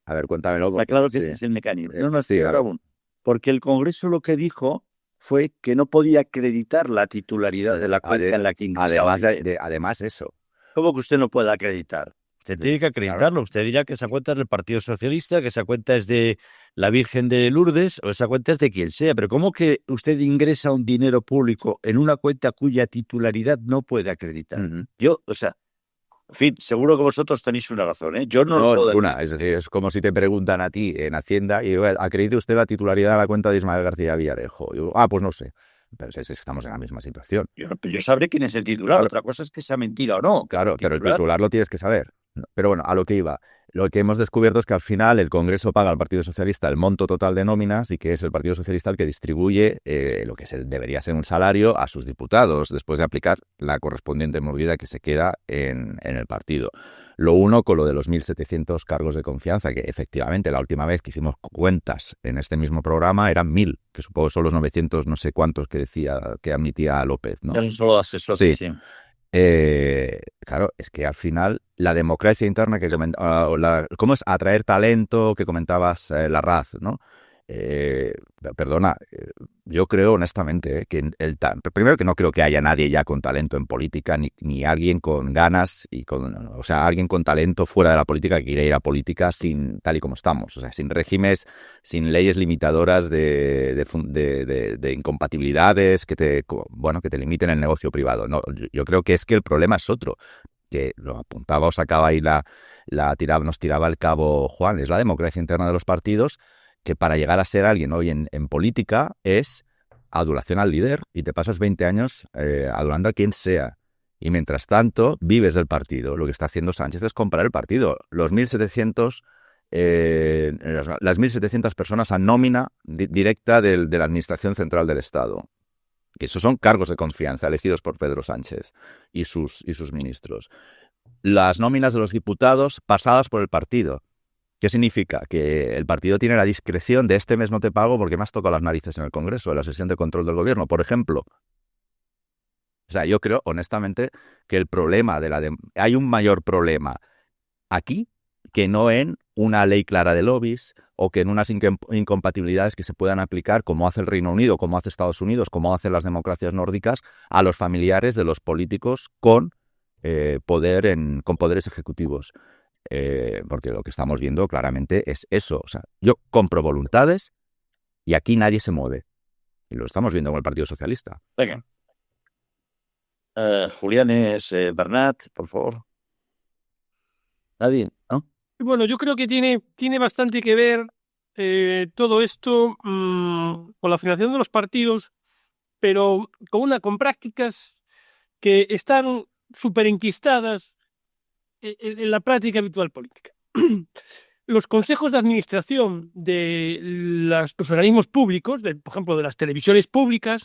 A ver, cuéntamelo. Está claro que ese es el mecanismo. No, es peor aún. Porque el Congreso lo que dijo fue que no podía acreditar la titularidad de la cuenta en la que ingresaba. Además eso. ¿Cómo que usted no puede acreditar? Usted tiene que acreditarlo. Usted dirá que esa cuenta es del Partido Socialista, que esa cuenta es de la Virgen de Lourdes o esa cuenta es de quien sea. Pero ¿cómo que usted ingresa un dinero público en una cuenta cuya titularidad no puede acreditar? Yo, o sea, en fin, seguro que vosotros tenéis una razón, ¿eh? Yo no lo puedo una. Es decir, es como si te preguntan a ti en Hacienda y ¿acredite usted la titularidad de la cuenta de Ismael García Villarejo? Y yo, pues no sé. Entonces estamos en la misma situación. Yo sabré quién es el titular. Otra cosa es que sea mentira o no. Claro, pero el titular lo tienes que saber. Pero bueno, a lo que iba. Lo que hemos descubierto es que al final el Congreso paga al Partido Socialista el monto total de nóminas y que es el Partido Socialista el que distribuye lo que debería ser un salario a sus diputados después de aplicar la correspondiente mordida que se queda en el partido. Lo uno con lo de los 1.700 cargos de confianza, que efectivamente la última vez que hicimos cuentas en este mismo programa eran 1.000, que supongo que son los 900 no sé cuántos que decía que admitía López, ¿no? Eran solo asesores. Sí. Claro, es que al final la democracia interna que ¿cómo es? Atraer talento que comentabas, Larraz, ¿no? Perdona, yo creo honestamente que primero que no creo que haya nadie ya con talento en política, ni alguien con ganas o sea, alguien con talento fuera de la política que quiera ir a política tal y como estamos, o sea, sin regímenes, sin leyes limitadoras de incompatibilidades que te limiten el negocio privado. No, yo creo que es que el problema es otro, que lo apuntaba o sacaba ahí nos tiraba el cabo Juan, es la democracia interna de los partidos, que para llegar a ser alguien hoy en política es adulación al líder y te pasas 20 años adulando a quien sea. Y mientras tanto, vives del partido. Lo que está haciendo Sánchez es comprar el partido. Las 1.700 personas a nómina directa de la Administración Central del Estado. Que esos son cargos de confianza elegidos por Pedro Sánchez y sus ministros. Las nóminas de los diputados pasadas por el partido. ¿Qué significa? Que el partido tiene la discreción de este mes no te pago porque me has tocado las narices en el Congreso, en la sesión de control del gobierno, por ejemplo. O sea, yo creo, honestamente, que el problema hay un mayor problema aquí que no en una ley clara de lobbies o que en unas incompatibilidades que se puedan aplicar, como hace el Reino Unido, como hace Estados Unidos, como hacen las democracias nórdicas, a los familiares de los políticos con poderes ejecutivos. Porque lo que estamos viendo claramente es eso. O sea, yo compro voluntades y aquí nadie se mueve. Y lo estamos viendo con el Partido Socialista. Venga. Julián es Bernat, por favor. Nadie, ¿no? Bueno, yo creo que tiene bastante que ver todo esto con la financiación de los partidos, pero con prácticas que están súper enquistadas en la práctica habitual política. Los consejos de administración de los organismos públicos, por ejemplo, de las televisiones públicas,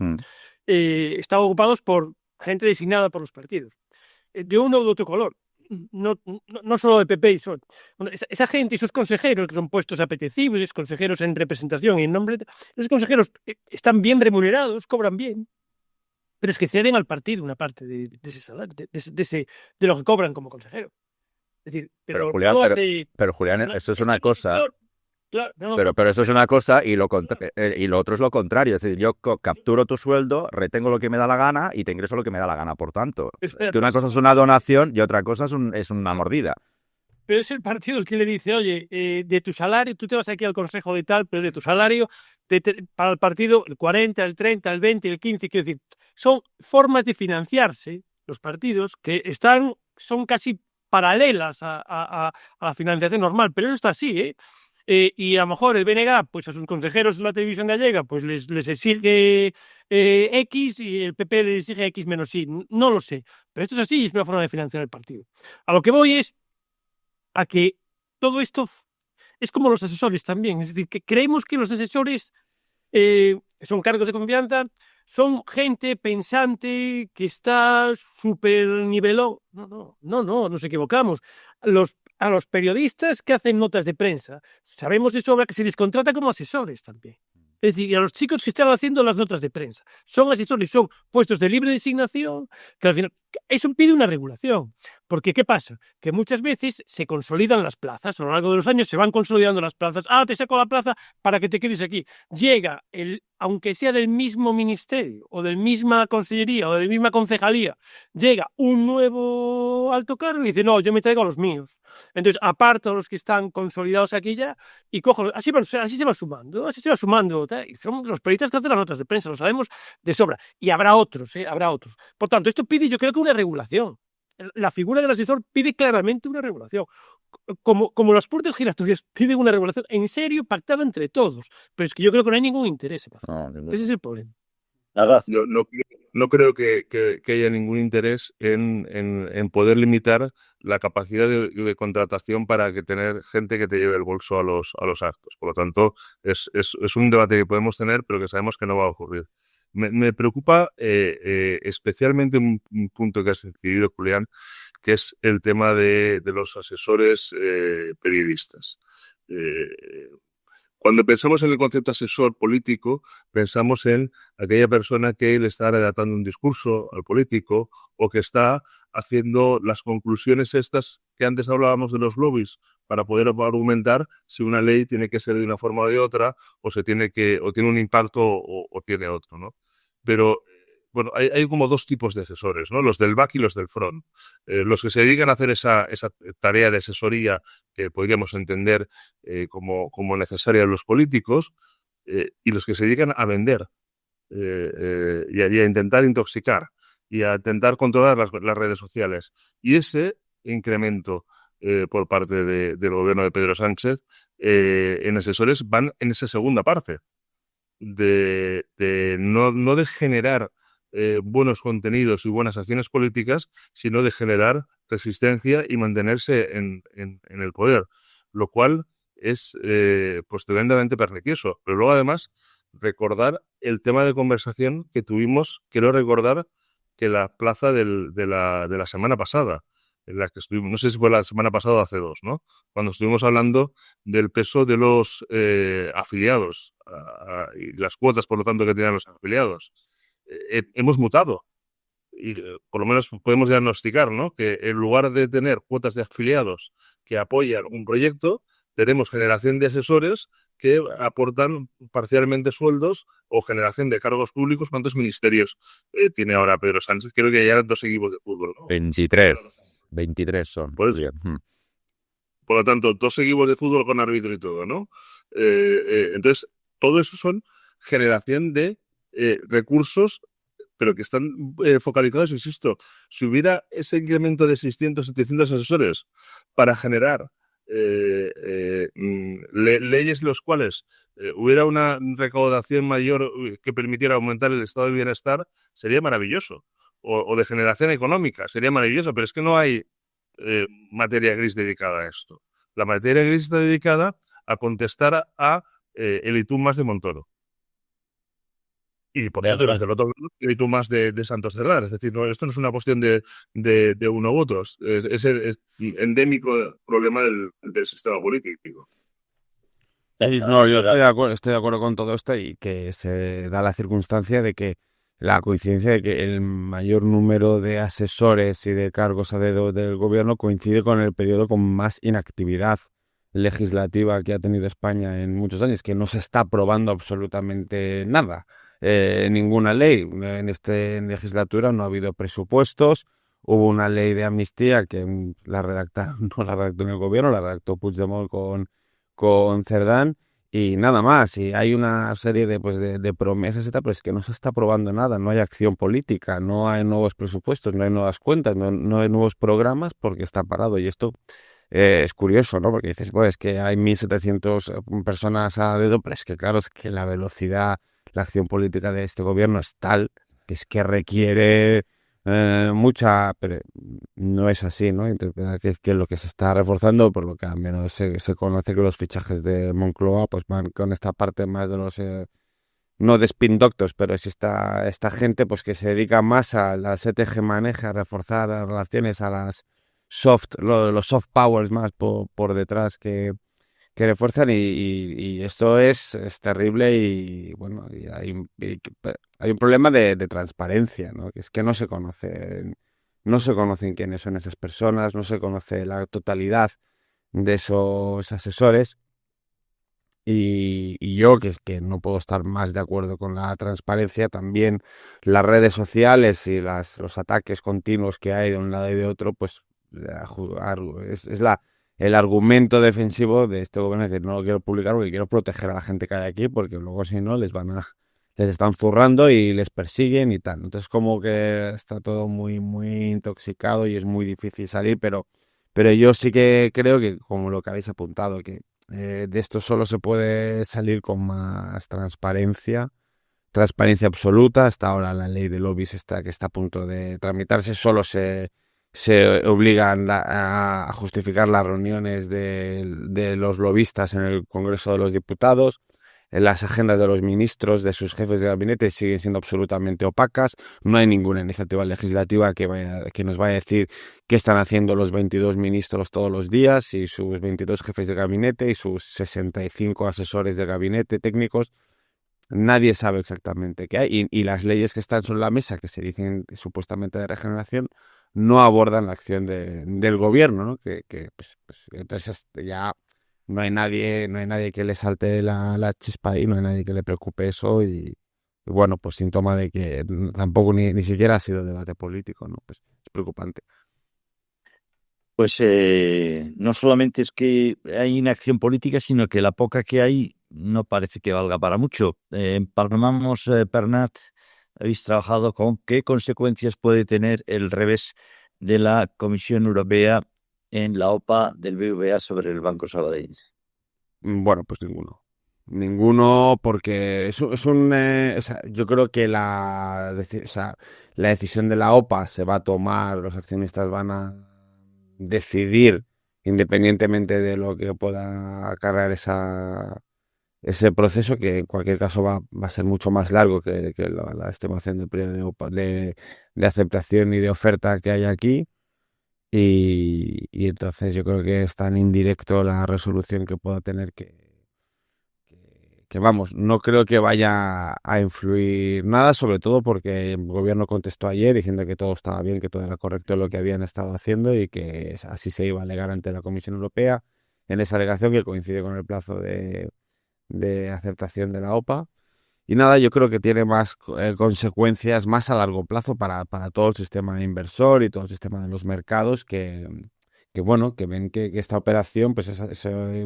están ocupados por gente designada por los partidos, de uno u otro color. No solo de PP y PSOE. Bueno, esa gente y sus consejeros, que son puestos apetecibles, consejeros en representación y en nombre, esos consejeros están bien remunerados, cobran bien, pero es que ceden al partido una parte de ese salario, de lo que cobran como consejero. Es decir, pero Julián, eso es una cosa. Claro, pero eso es una cosa y lo otro es lo contrario. Es decir, yo capturo tu sueldo, retengo lo que me da la gana y te ingreso lo que me da la gana. Por tanto, que una cosa es una donación y otra cosa es una mordida. Pero es el partido el que le dice, oye, de tu salario, tú te vas aquí al consejo de tal, pero de tu salario, para el partido, el 40, el 30, el 20, el 15, quiero decir, son formas de financiarse los partidos que son casi paralelas a la financiación normal, pero eso está así, ¿eh? Y a lo mejor el BNG, pues a sus consejeros de la televisión gallega, pues les exige X y el PP les exige X menos Y. No lo sé, pero esto es así y es una forma de financiar el partido. A lo que voy es a que todo esto es como los asesores también. Es decir, que creemos que los asesores son cargos de confianza, son gente pensante que está súper nivelón. No, nos equivocamos. A los periodistas que hacen notas de prensa, sabemos de sobra que se les contrata como asesores también. Es decir, a los chicos que están haciendo las notas de prensa, son asesores, son puestos de libre designación, que al final, eso pide una regulación. Porque, ¿qué pasa? Que muchas veces se consolidan las plazas, a lo largo de los años se van consolidando las plazas. Ah, te saco la plaza para que te quedes aquí. Llega, aunque sea del mismo ministerio, o de la misma consellería, o de la misma concejalía, llega un nuevo alto cargo y dice, no, yo me traigo a los míos. Entonces, aparto a los que están consolidados aquí ya y cojo, así se va sumando, así se va sumando. Y son los periodistas que hacen las notas de prensa, lo sabemos de sobra. Y habrá otros, habrá otros. Por tanto, esto pide, yo creo que una regulación. La figura del asesor pide claramente una regulación. Como las puertas giratorias piden una regulación en serio, pactada entre todos. Pero es que yo creo que no hay ningún interés. Ese es el problema. Yo no creo que haya ningún interés en poder limitar la capacidad de contratación para que tener gente que te lleve el bolso a los actos. Por lo tanto, es un debate que podemos tener, pero que sabemos que no va a ocurrir. Me preocupa especialmente un punto que has decidido, Julián, que es el tema de los asesores periodistas. Cuando pensamos en el concepto asesor político, pensamos en aquella persona que le está redactando un discurso al político o que está haciendo las conclusiones estas que antes hablábamos de los lobbies para poder argumentar si una ley tiene que ser de una forma o de otra o tiene un impacto o tiene otro, ¿no? Pero bueno, hay como dos tipos de asesores, ¿no? Los del back y los del front. Los que se dedican a hacer esa tarea de asesoría que podríamos entender como necesaria a los políticos, y los que se dedican a vender y a intentar intoxicar y a intentar controlar las redes sociales. Y ese incremento por parte del gobierno de Pedro Sánchez en asesores van en esa segunda parte, no de generar buenos contenidos y buenas acciones políticas, sino de generar resistencia y mantenerse en el poder, lo cual es pues tremendamente pernicioso. Pero luego, además, recordar el tema de conversación que tuvimos, quiero recordar que la plaza de la semana pasada, en la que estuvimos, no sé si fue la semana pasada o hace dos, ¿no? Cuando estuvimos hablando del peso de los afiliados y las cuotas, por lo tanto, que tenían los afiliados. Hemos mutado y por lo menos podemos diagnosticar, ¿no? Que en lugar de tener cuotas de afiliados que apoyan un proyecto, tenemos generación de asesores que aportan parcialmente sueldos o generación de cargos públicos. ¿Cuántos ministerios tiene ahora Pedro Sánchez? Creo que ya eran 2 equipos de fútbol, ¿no? 23 son. Pues, por lo tanto, 2 equipos de fútbol con árbitro y todo, ¿no? Entonces, todo eso son generación de recursos, pero que están focalizados, insisto, si hubiera ese incremento de 600, 700 asesores para generar leyes en los cuales hubiera una recaudación mayor que permitiera aumentar el estado de bienestar, sería maravilloso. O de generación económica, sería maravilloso, pero es que no hay materia gris dedicada a esto. La materia gris está dedicada a contestar a el y tú más de Montoro. Y por tanto, desde el otro lado, y tú más de Santos Cerdán. Es decir, esto no es una cuestión de uno u otros. Es endémico problema del sistema político. No, yo estoy de acuerdo con todo esto y que se da la circunstancia de que la coincidencia de que el mayor número de asesores y de cargos a dedo del gobierno coincide con el periodo con más inactividad legislativa que ha tenido España en muchos años, que no se está aprobando absolutamente nada. Ninguna ley. En esta legislatura no ha habido presupuestos. Hubo una ley de amnistía que no la redactó en el gobierno, la redactó Puigdemont con Cerdán y nada más. Y hay una serie de promesas y tal, pero es que no se está aprobando nada. No hay acción política, no hay nuevos presupuestos, no hay nuevas cuentas, no hay nuevos programas porque está parado. Y esto es curioso, ¿no? Porque dices, pues es que hay 1.700 personas a dedo, pero es que claro, es que la velocidad, la acción política de este gobierno es tal que es que requiere mucha, pero no es así, ¿no? Entonces, que lo que se está reforzando, por lo que al menos se conoce que los fichajes de Moncloa pues van con esta parte más de los no de spin doctors, pero es esta gente pues que se dedica más a las ETG maneja, a reforzar las relaciones, a las los soft powers más por detrás que refuerzan y esto es terrible y bueno, hay un problema de transparencia, ¿no? Que es que no se conocen no se conocen quiénes son esas personas, no se conoce la totalidad de esos asesores. Y yo, que no puedo estar más de acuerdo con la transparencia, también las redes sociales y los ataques continuos que hay de un lado y de otro, pues es el argumento defensivo de este gobierno, es decir, no lo quiero publicar porque quiero proteger a la gente que hay aquí, porque luego si no les están zurrando y les persiguen y tal. Entonces como que está todo muy, muy intoxicado y es muy difícil salir, pero yo sí que creo que, como lo que habéis apuntado, que de esto solo se puede salir con más transparencia absoluta. Hasta ahora la ley de lobbies que está a punto de tramitarse, solo se obligan a justificar las reuniones de los lobistas en el Congreso de los Diputados. Las agendas de los ministros, de sus jefes de gabinete, siguen siendo absolutamente opacas. No hay ninguna iniciativa legislativa que nos vaya a decir qué están haciendo los 22 ministros todos los días y sus 22 jefes de gabinete y sus 65 asesores de gabinete técnicos. Nadie sabe exactamente qué hay. Y las leyes que están sobre la mesa, que se dicen supuestamente de regeneración, no abordan la acción del gobierno, ¿no? Pues, entonces ya no hay nadie que le salte la chispa y no hay nadie que le preocupe eso y bueno, pues síntoma de que tampoco ni siquiera ha sido debate político, ¿no? Pues es preocupante. Pues no solamente es que hay inacción política, sino que la poca que hay no parece que valga para mucho. En Parmamos, Bernat, habéis trabajado con qué consecuencias puede tener el revés de la Comisión Europea en la OPA del BBVA sobre el Banco Sabadell. Bueno, pues ninguno. Ninguno, porque o sea, yo creo que la decisión de la OPA se va a tomar, los accionistas van a decidir independientemente de lo que pueda acarrear ese proceso, que en cualquier caso va a ser mucho más largo que la estimación del periodo de aceptación y de oferta que hay aquí. Y entonces yo creo que es tan indirecto la resolución que pueda tener que vamos, no creo que vaya a influir nada, sobre todo porque el gobierno contestó ayer diciendo que todo estaba bien, que todo era correcto lo que habían estado haciendo y que así se iba a alegar ante la Comisión Europea en esa alegación que coincide con el plazo de aceptación de la OPA. Y nada, yo creo que tiene más consecuencias más a largo plazo para todo el sistema inversor y todo el sistema de los mercados que bueno, que ven que esta operación, pues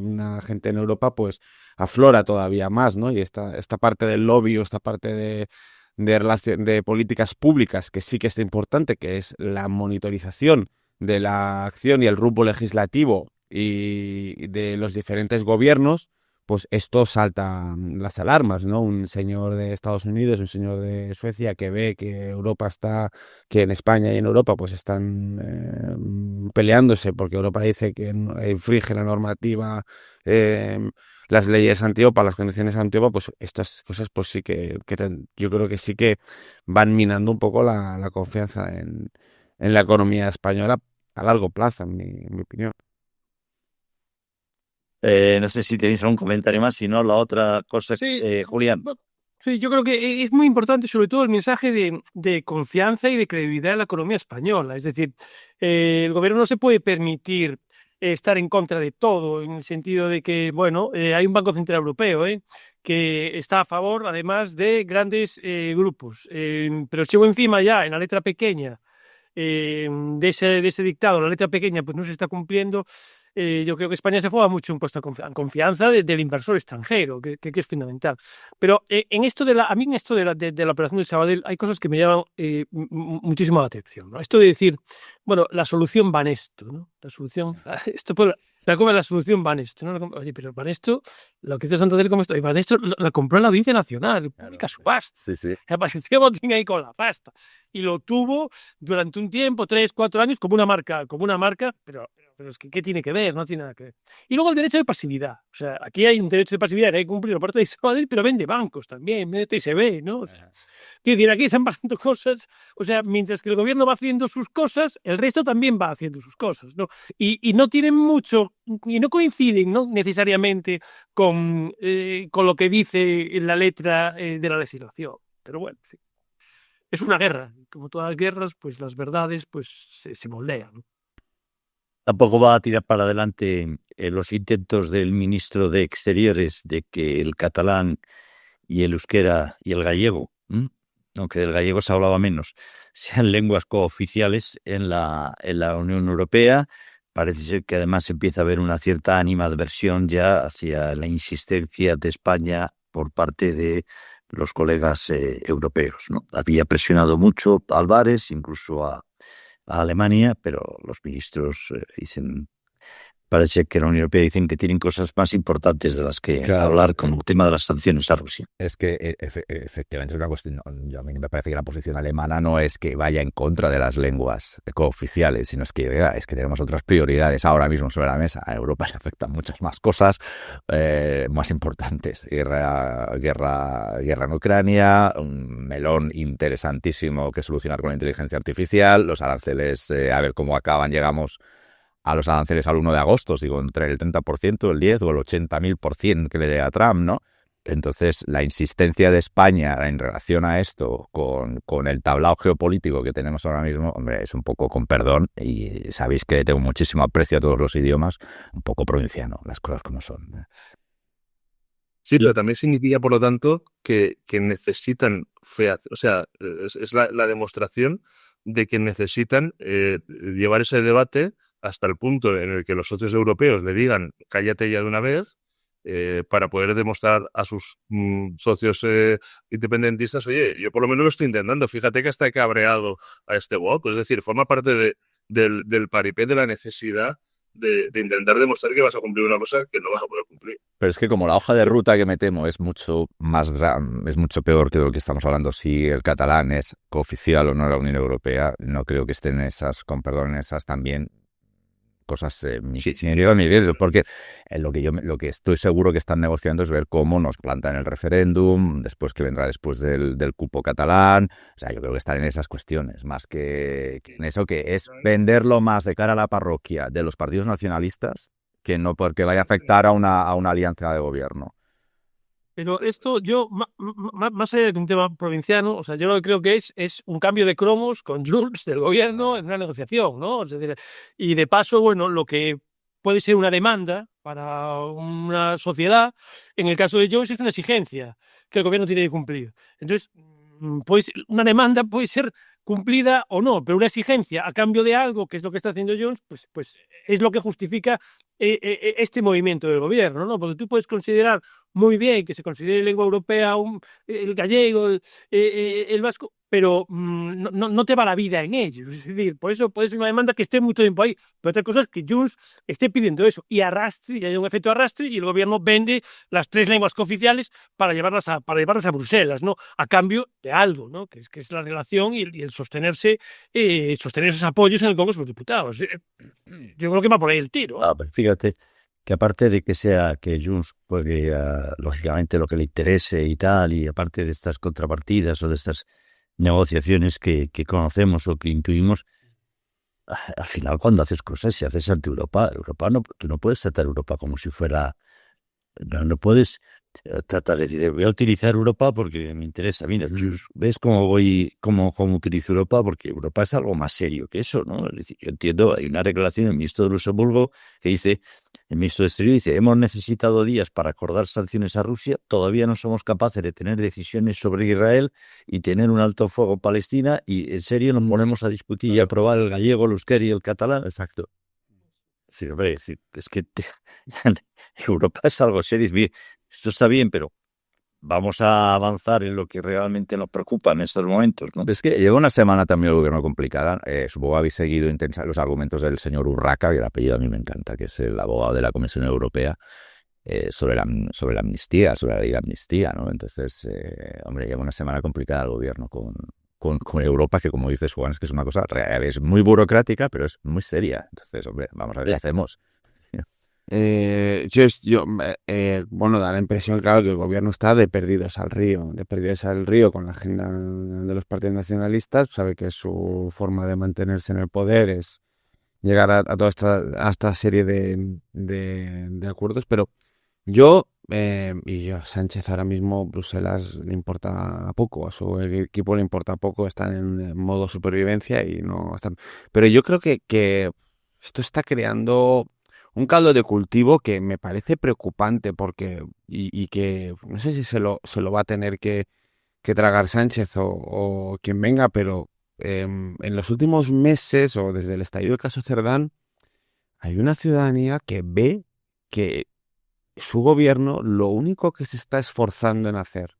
una gente en Europa, pues aflora todavía más, ¿no? Y esta parte del lobby o esta parte de políticas públicas, que sí que es importante, que es la monitorización de la acción y el rumbo legislativo y de los diferentes gobiernos, pues esto salta las alarmas, ¿no? Un señor de Estados Unidos, un señor de Suecia que ve que que en España y en Europa pues están peleándose porque Europa dice que infringe la normativa, las leyes anti-OPA, las condiciones anti-OPA, pues estas cosas pues sí yo creo que sí que van minando un poco la confianza en la economía española a largo plazo, en mi opinión. No sé si tenéis algún comentario más, si no, la otra cosa, Sí, Julián. bueno, sí, yo creo que es muy importante, sobre todo, el mensaje de confianza y de credibilidad en la economía española. Es decir, el gobierno no se puede permitir estar en contra de todo, en el sentido de que, bueno, hay un Banco Central Europeo que está a favor, además, de grandes grupos. Pero si encima ya, en la letra pequeña, de ese dictado, la letra pequeña, pues no se está cumpliendo. Yo creo que España se juega mucho un puesto de confianza del inversor extranjero, que es fundamental. Pero a mí en esto de la operación del Sabadell hay cosas que me llaman muchísimo la atención, ¿no? Esto de decir, bueno, la solución va en esto, ¿no? La solución, la solución va en esto, ¿no? Oye, pero Banesto, lo que hizo Santander como esto, y Banesto la compró en la Audiencia Nacional, pública subasta. Sí, sí. Apareció Botín ahí con la pasta. Y lo tuvo durante un tiempo, 3, 4 años, como una marca, pero es que ¿qué tiene que ver? No tiene nada que ver. Y luego el derecho de pasividad. O sea, aquí hay un derecho de pasividad, hay que cumplir la parte de Sabadell, pero vende bancos también, vende TSB, ¿no? O sea, quiero decir, aquí están pasando cosas, o sea, mientras que el gobierno va haciendo sus cosas, el resto también va haciendo sus cosas, ¿no? Y no tienen mucho, y no coinciden, ¿no? Necesariamente con lo que dice en la letra de la legislación. Pero bueno, sí. es una guerra. Como todas las guerras, pues las verdades pues se moldean, ¿no? Tampoco va a tirar para adelante los intentos del ministro de Exteriores de que el catalán y el euskera y el gallego, aunque del gallego se hablaba menos, sean lenguas cooficiales en la Unión Europea. Parece ser que además empieza a haber una cierta animadversión ya hacia la insistencia de España por parte de los colegas europeos, ¿no? Había presionado mucho a Álvarez, incluso a Alemania, pero los ministros dicen, parece que la Unión Europea dicen que tienen cosas más importantes de las que hablar, como el tema de las sanciones a Rusia. Es que efectivamente es una cuestión. A mí me parece que la posición alemana no es que vaya en contra de las lenguas cooficiales, sino es que tenemos otras prioridades ahora mismo sobre la mesa. A Europa le afectan muchas más cosas más importantes. Guerra en Ucrania, un melón interesantísimo que solucionar con la inteligencia artificial, los aranceles, a ver cómo acaban, llegamos a los aranceles al 1 de agosto, digo, entre el 30%, el 10% o el 80.000% que le dé a Trump, ¿no? Entonces, la insistencia de España en relación a esto, con el tablao geopolítico que tenemos ahora mismo, hombre, es un poco, con perdón, y sabéis que tengo muchísimo aprecio a todos los idiomas, un poco provinciano, las cosas como son. Sí, pero también significa, por lo tanto, que necesitan o sea, es la demostración de que necesitan llevar ese debate hasta el punto en el que los socios europeos le digan cállate ya de una vez, para poder demostrar a sus socios independentistas, oye, yo por lo menos lo estoy intentando, fíjate que hasta he cabreado a este voto, es decir, forma parte del paripé de la necesidad de intentar demostrar que vas a cumplir una cosa que no vas a poder cumplir. Pero es que como la hoja de ruta que me temo es mucho es mucho peor que de lo que estamos hablando, si el catalán es cooficial o no de la Unión Europea, no creo que estén esas, con perdón, esas también cosas porque lo que estoy seguro que están negociando es ver cómo nos plantan el referéndum, después que vendrá después del cupo catalán. O sea, yo creo que están en esas cuestiones, más que en eso, que es venderlo más de cara a la parroquia de los partidos nacionalistas, que no porque vaya a afectar a una alianza de gobierno. Pero esto yo, más allá de un tema provinciano, o sea, yo lo que creo que es un cambio de cromos con Junts del gobierno en una negociación, ¿no? Es decir, y de paso, bueno, lo que puede ser una demanda para una sociedad, en el caso de Junts es una exigencia que el gobierno tiene que cumplir. Entonces, pues una demanda puede ser cumplida o no, pero una exigencia a cambio de algo, que es lo que está haciendo Junts, pues es lo que justifica este movimiento del gobierno, ¿no? Porque tú puedes considerar muy bien que se considere lengua europea el gallego, el vasco, pero no te va la vida en ello. Es decir, por eso puede ser una demanda que esté mucho tiempo ahí. Pero otra cosa es que Junts esté pidiendo eso y arrastre, y hay un efecto arrastre, y el gobierno vende las 3 lenguas cooficiales para llevarlas a Bruselas, ¿no? A cambio de algo, ¿no? Que es la relación y el sostener esos apoyos en el Congreso de los Diputados. Yo creo que va por ahí el tiro. Fíjate que aparte de que sea que Junts juegue lógicamente lo que le interese y tal, y aparte de estas contrapartidas o de estas negociaciones que conocemos o que intuimos, al final cuando haces cosas, si haces ante Europa, tú no puedes tratar a Europa como si fuera... No puedes tratar de decir, voy a utilizar Europa porque me interesa. Mira, ¿ves cómo utilizo Europa? Porque Europa es algo más serio que eso, ¿no? Es decir, yo entiendo, hay una declaración del ministro de Luxemburgo que dice, el ministro de Exterior dice, hemos necesitado días para acordar sanciones a Rusia, todavía no somos capaces de tener decisiones sobre Israel y tener un alto fuego en Palestina, y en serio nos ponemos a discutir y a aprobar el gallego, el euskera y el catalán. Exacto. Sí, hombre, es que Europa es algo serio. Esto está bien, pero vamos a avanzar en lo que realmente nos preocupa en estos momentos, ¿no? Es que lleva una semana también el gobierno complicada. Supongo que habéis seguido intensa los argumentos del señor Urraca, que el apellido a mí me encanta, que es el abogado de la Comisión Europea, sobre la amnistía, sobre la ley de amnistía, ¿no? Entonces, hombre, lleva una semana complicada el gobierno con Europa, que como dices, Juan, es que es una cosa real, es muy burocrática, pero es muy seria. Entonces, hombre, vamos a ver qué hacemos. Bueno, da la impresión, claro, que el gobierno está de perdidos al río con la agenda de los partidos nacionalistas. Sabe que su forma de mantenerse en el poder es llegar a toda esta serie de acuerdos, pero yo Y a Sánchez ahora mismo Bruselas le importa poco, a su equipo le importa poco, están en modo supervivencia y no están. Pero yo creo que esto está creando un caldo de cultivo que me parece preocupante porque y que no sé si se lo va a tener que tragar Sánchez o quien venga, pero en los últimos meses o desde el estallido del caso Cerdán hay una ciudadanía que ve que su gobierno lo único que se está esforzando en hacer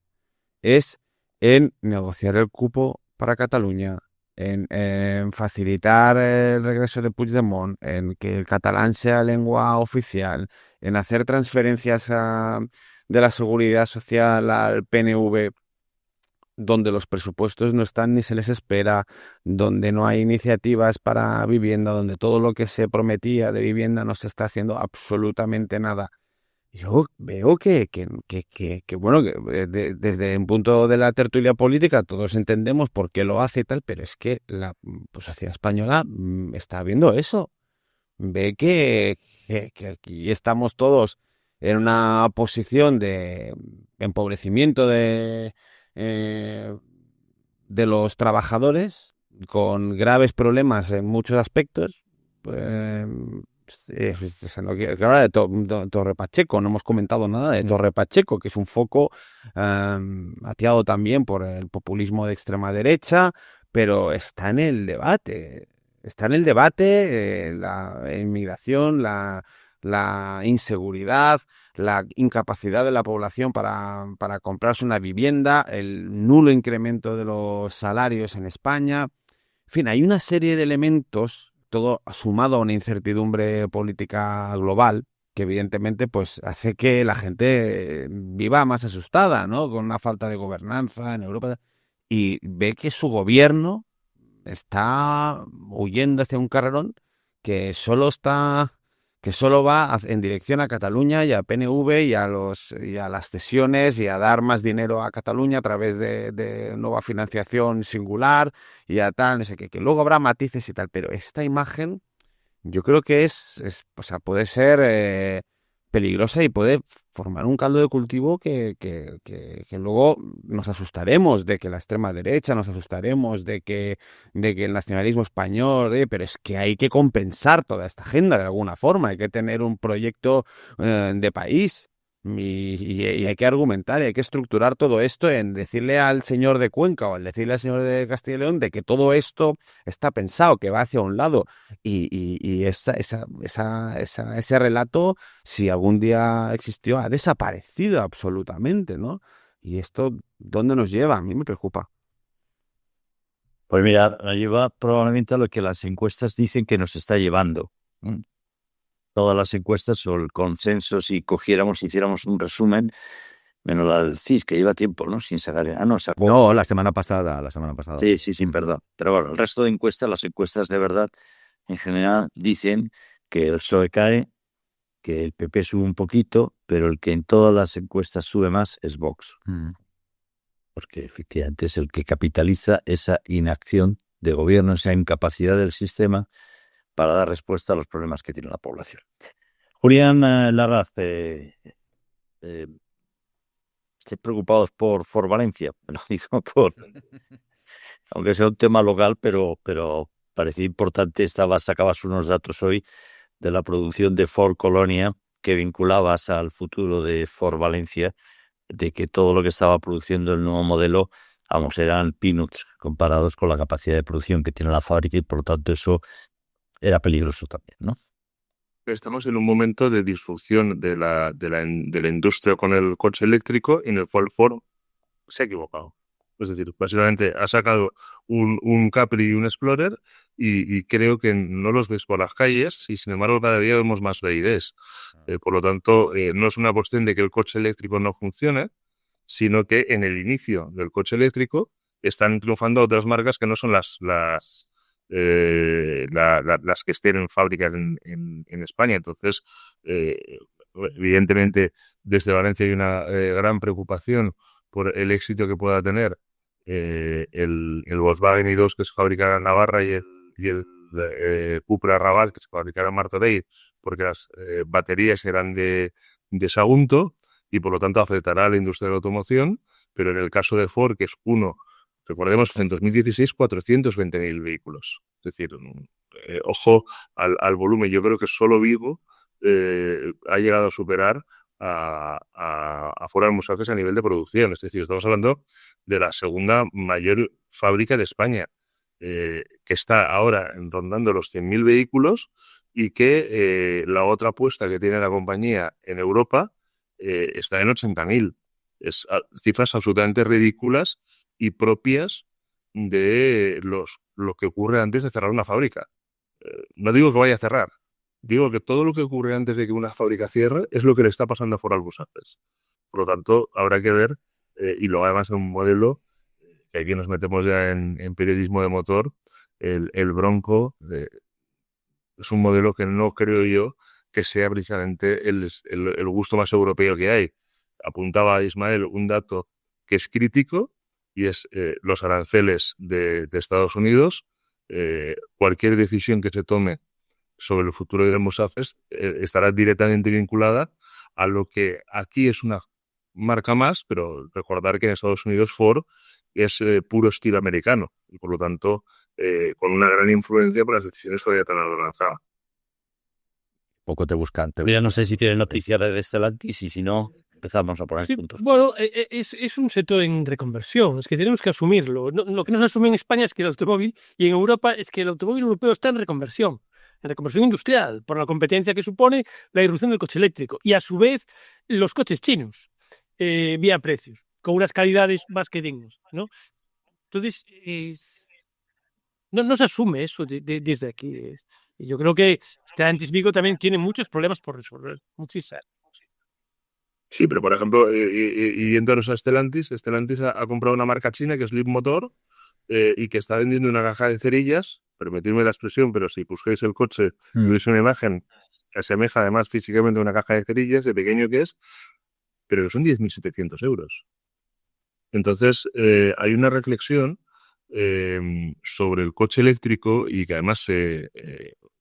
es en negociar el cupo para Cataluña, en facilitar el regreso de Puigdemont, en que el catalán sea lengua oficial, en hacer transferencias de la seguridad social al PNV, donde los presupuestos no están ni se les espera, donde no hay iniciativas para vivienda, donde todo lo que se prometía de vivienda no se está haciendo absolutamente nada. Yo veo que bueno, desde un punto de la tertulia política todos entendemos por qué lo hace y tal, pero es que la sociedad española está viendo eso. Ve que aquí estamos todos en una posición de empobrecimiento eh, de los trabajadores, con graves problemas en muchos aspectos. Se no quiere hablar de Torre Pacheco, no hemos comentado nada de Torre Pacheco, que es un foco atiado también por el populismo de extrema derecha, pero está en el debate. Está en el debate la inmigración, la inseguridad, la incapacidad de la población para comprarse una vivienda, el nulo incremento de los salarios en España. En fin, hay una serie de elementos, todo sumado a una incertidumbre política global, que evidentemente pues hace que la gente viva más asustada, ¿no? Con una falta de gobernanza en Europa. Y ve que su gobierno está huyendo hacia un carrerón que solo va en dirección a Cataluña y a PNV y a las cesiones y a dar más dinero a Cataluña a través de nueva financiación singular y a tal, no sé qué, que luego habrá matices y tal, pero esta imagen yo creo que o sea, puede ser peligrosa y puede formar un caldo de cultivo que luego nos asustaremos de que la extrema derecha, nos asustaremos de que el nacionalismo español, pero es que hay que compensar toda esta agenda de alguna forma, hay que tener un proyecto de país. Y hay que argumentar, y hay que estructurar todo esto en decirle al señor de Cuenca o al decirle al señor de Castilla y León de que todo esto está pensado, que va hacia un lado. Y ese relato, si algún día existió, ha desaparecido absolutamente, ¿no? Y esto, ¿dónde nos lleva? A mí me preocupa. Pues mira, nos lleva probablemente a lo que las encuestas dicen que nos está llevando. Todas las encuestas o el consenso, si hiciéramos un resumen, menos la del CIS, que lleva tiempo, ¿no? Sin sacar. No, la semana pasada. Sí, perdón. Pero bueno, el resto de encuestas, las encuestas de verdad, en general, dicen que el PSOE cae, que el PP sube un poquito, pero el que en todas las encuestas sube más es Vox. Porque efectivamente es el que capitaliza esa inacción de gobierno, esa incapacidad del sistema para dar respuesta a los problemas que tiene la población. Julián Larraz, estoy preocupado por Valencia, lo digo aunque sea un tema local, pero parecía importante. Sacabas unos datos hoy de la producción de Ford Colonia que vinculabas al futuro de Ford Valencia, de que todo lo que estaba produciendo el nuevo modelo, eran peanuts comparados con la capacidad de producción que tiene la fábrica, y por lo tanto eso era peligroso también, ¿no? Estamos en un momento de disrupción de la industria con el coche eléctrico, en el cual Ford se ha equivocado. Es decir, básicamente ha sacado un Capri y un Explorer y creo que no los ves por las calles y sin embargo cada día vemos más BYDs. Por lo tanto, no es una cuestión de que el coche eléctrico no funcione, sino que en el inicio del coche eléctrico están triunfando otras marcas que no son las que estén en fábricas en España. Entonces, evidentemente, desde Valencia hay una gran preocupación por el éxito que pueda tener el Volkswagen i2 que se fabricará en Navarra y el Cupra Raval que se fabricará en Martorell, porque las baterías eran de Sagunto. y por lo tanto afectará a la industria de la automoción, pero en el caso de Ford, que es uno, recordemos que en 2016 420.000 vehículos. Es decir, ojo al volumen. Yo creo que solo Vigo ha llegado a superar a Ford Almussafes a nivel de producción. Es decir, estamos hablando de la segunda mayor fábrica de España, que está ahora rondando los 100.000 vehículos y que la otra apuesta que tiene la compañía en Europa está en 80.000. Es cifras absolutamente ridículas y propias de lo que ocurre antes de cerrar una fábrica. No digo que vaya a cerrar, digo que todo lo que ocurre antes de que una fábrica cierre es lo que le está pasando a Ford Almussafes. Por lo tanto, habrá que ver, y luego además en un modelo, que aquí nos metemos ya en periodismo de motor, el Bronco es un modelo que no creo yo que sea precisamente el gusto más europeo que hay. Apuntaba Ismael un dato que es crítico, y es los aranceles de Estados Unidos. Cualquier decisión que se tome sobre el futuro de Almussafes estará directamente vinculada a lo que aquí es una marca más, pero recordar que en Estados Unidos Ford es puro estilo americano y por lo tanto con una gran influencia por las decisiones que vaya a tener lanzada. Poco te buscan. Ya no sé si tiene noticias de Stellantis y si no, empezamos a poner Sí, puntos. bueno, es un sector en reconversión, es que tenemos que asumirlo. Lo que no se asume en España es que el automóvil, y en Europa, es que el automóvil europeo está en reconversión industrial, por la competencia que supone la irrupción del coche eléctrico, y a su vez los coches chinos, vía precios, con unas calidades más que dignas, ¿no? Entonces, no se asume eso desde aquí. Y yo creo que Stellantis Vigo también tiene muchos problemas por resolver, muchísimos. Sí, pero por ejemplo, yéndonos a Stellantis ha comprado una marca china que es Leapmotor y que está vendiendo una caja de cerillas, permitidme la expresión, pero si busquéis el coche y veis una imagen que asemeja además físicamente a una caja de cerillas, de pequeño que es, pero que son 10.700 euros. Entonces, hay una reflexión sobre el coche eléctrico y que además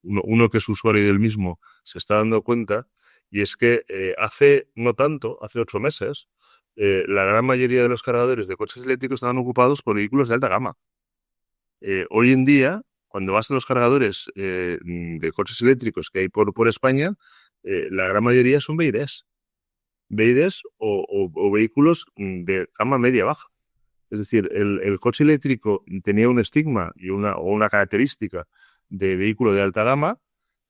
uno que es usuario del mismo se está dando cuenta, y es que hace 8 meses, la gran mayoría de los cargadores de coches eléctricos estaban ocupados por vehículos de alta gama. Hoy en día, cuando vas a los cargadores de coches eléctricos que hay por España, la gran mayoría son BYDs o vehículos de gama media-baja. Es decir, el coche eléctrico tenía un estigma y una característica de vehículo de alta gama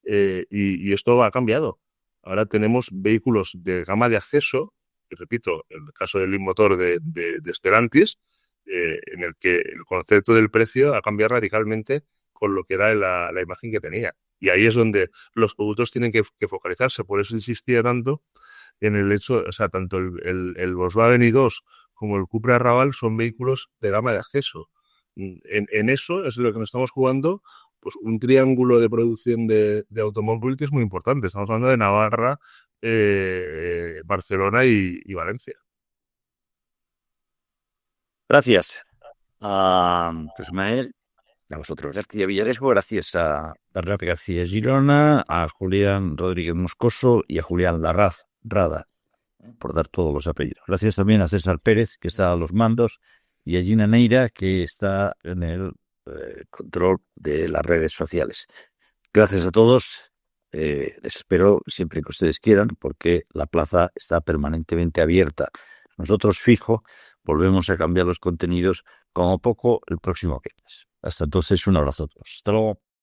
y esto ha cambiado. Ahora tenemos vehículos de gama de acceso, y repito, en el caso del Leapmotor de Stellantis, en el que el concepto del precio ha cambiado radicalmente con lo que era la imagen que tenía. Y ahí es donde los productos tienen que focalizarse. Por eso insistía tanto en el hecho, o sea, tanto el Volkswagen i2 como el Cupra Raval son vehículos de gama de acceso. En eso es lo que nos estamos jugando, pues un triángulo de producción de automóvil que es muy importante. Estamos hablando de Navarra, Barcelona y Valencia. Gracias a Ismael, a vosotros, García Villaresco, gracias a Bernat García Girona, a Julián Rodríguez Moscoso y a Julián Rada, por dar todos los apellidos. Gracias también a César Pérez, que está a los mandos, y a Gina Neira, que está en el control de las redes sociales. Gracias a todos. Les espero siempre que ustedes quieran, porque la plaza está permanentemente abierta. Nosotros, fijo, volvemos a cambiar los contenidos como poco el próximo viernes. Hasta entonces, un abrazo a todos. Hasta luego.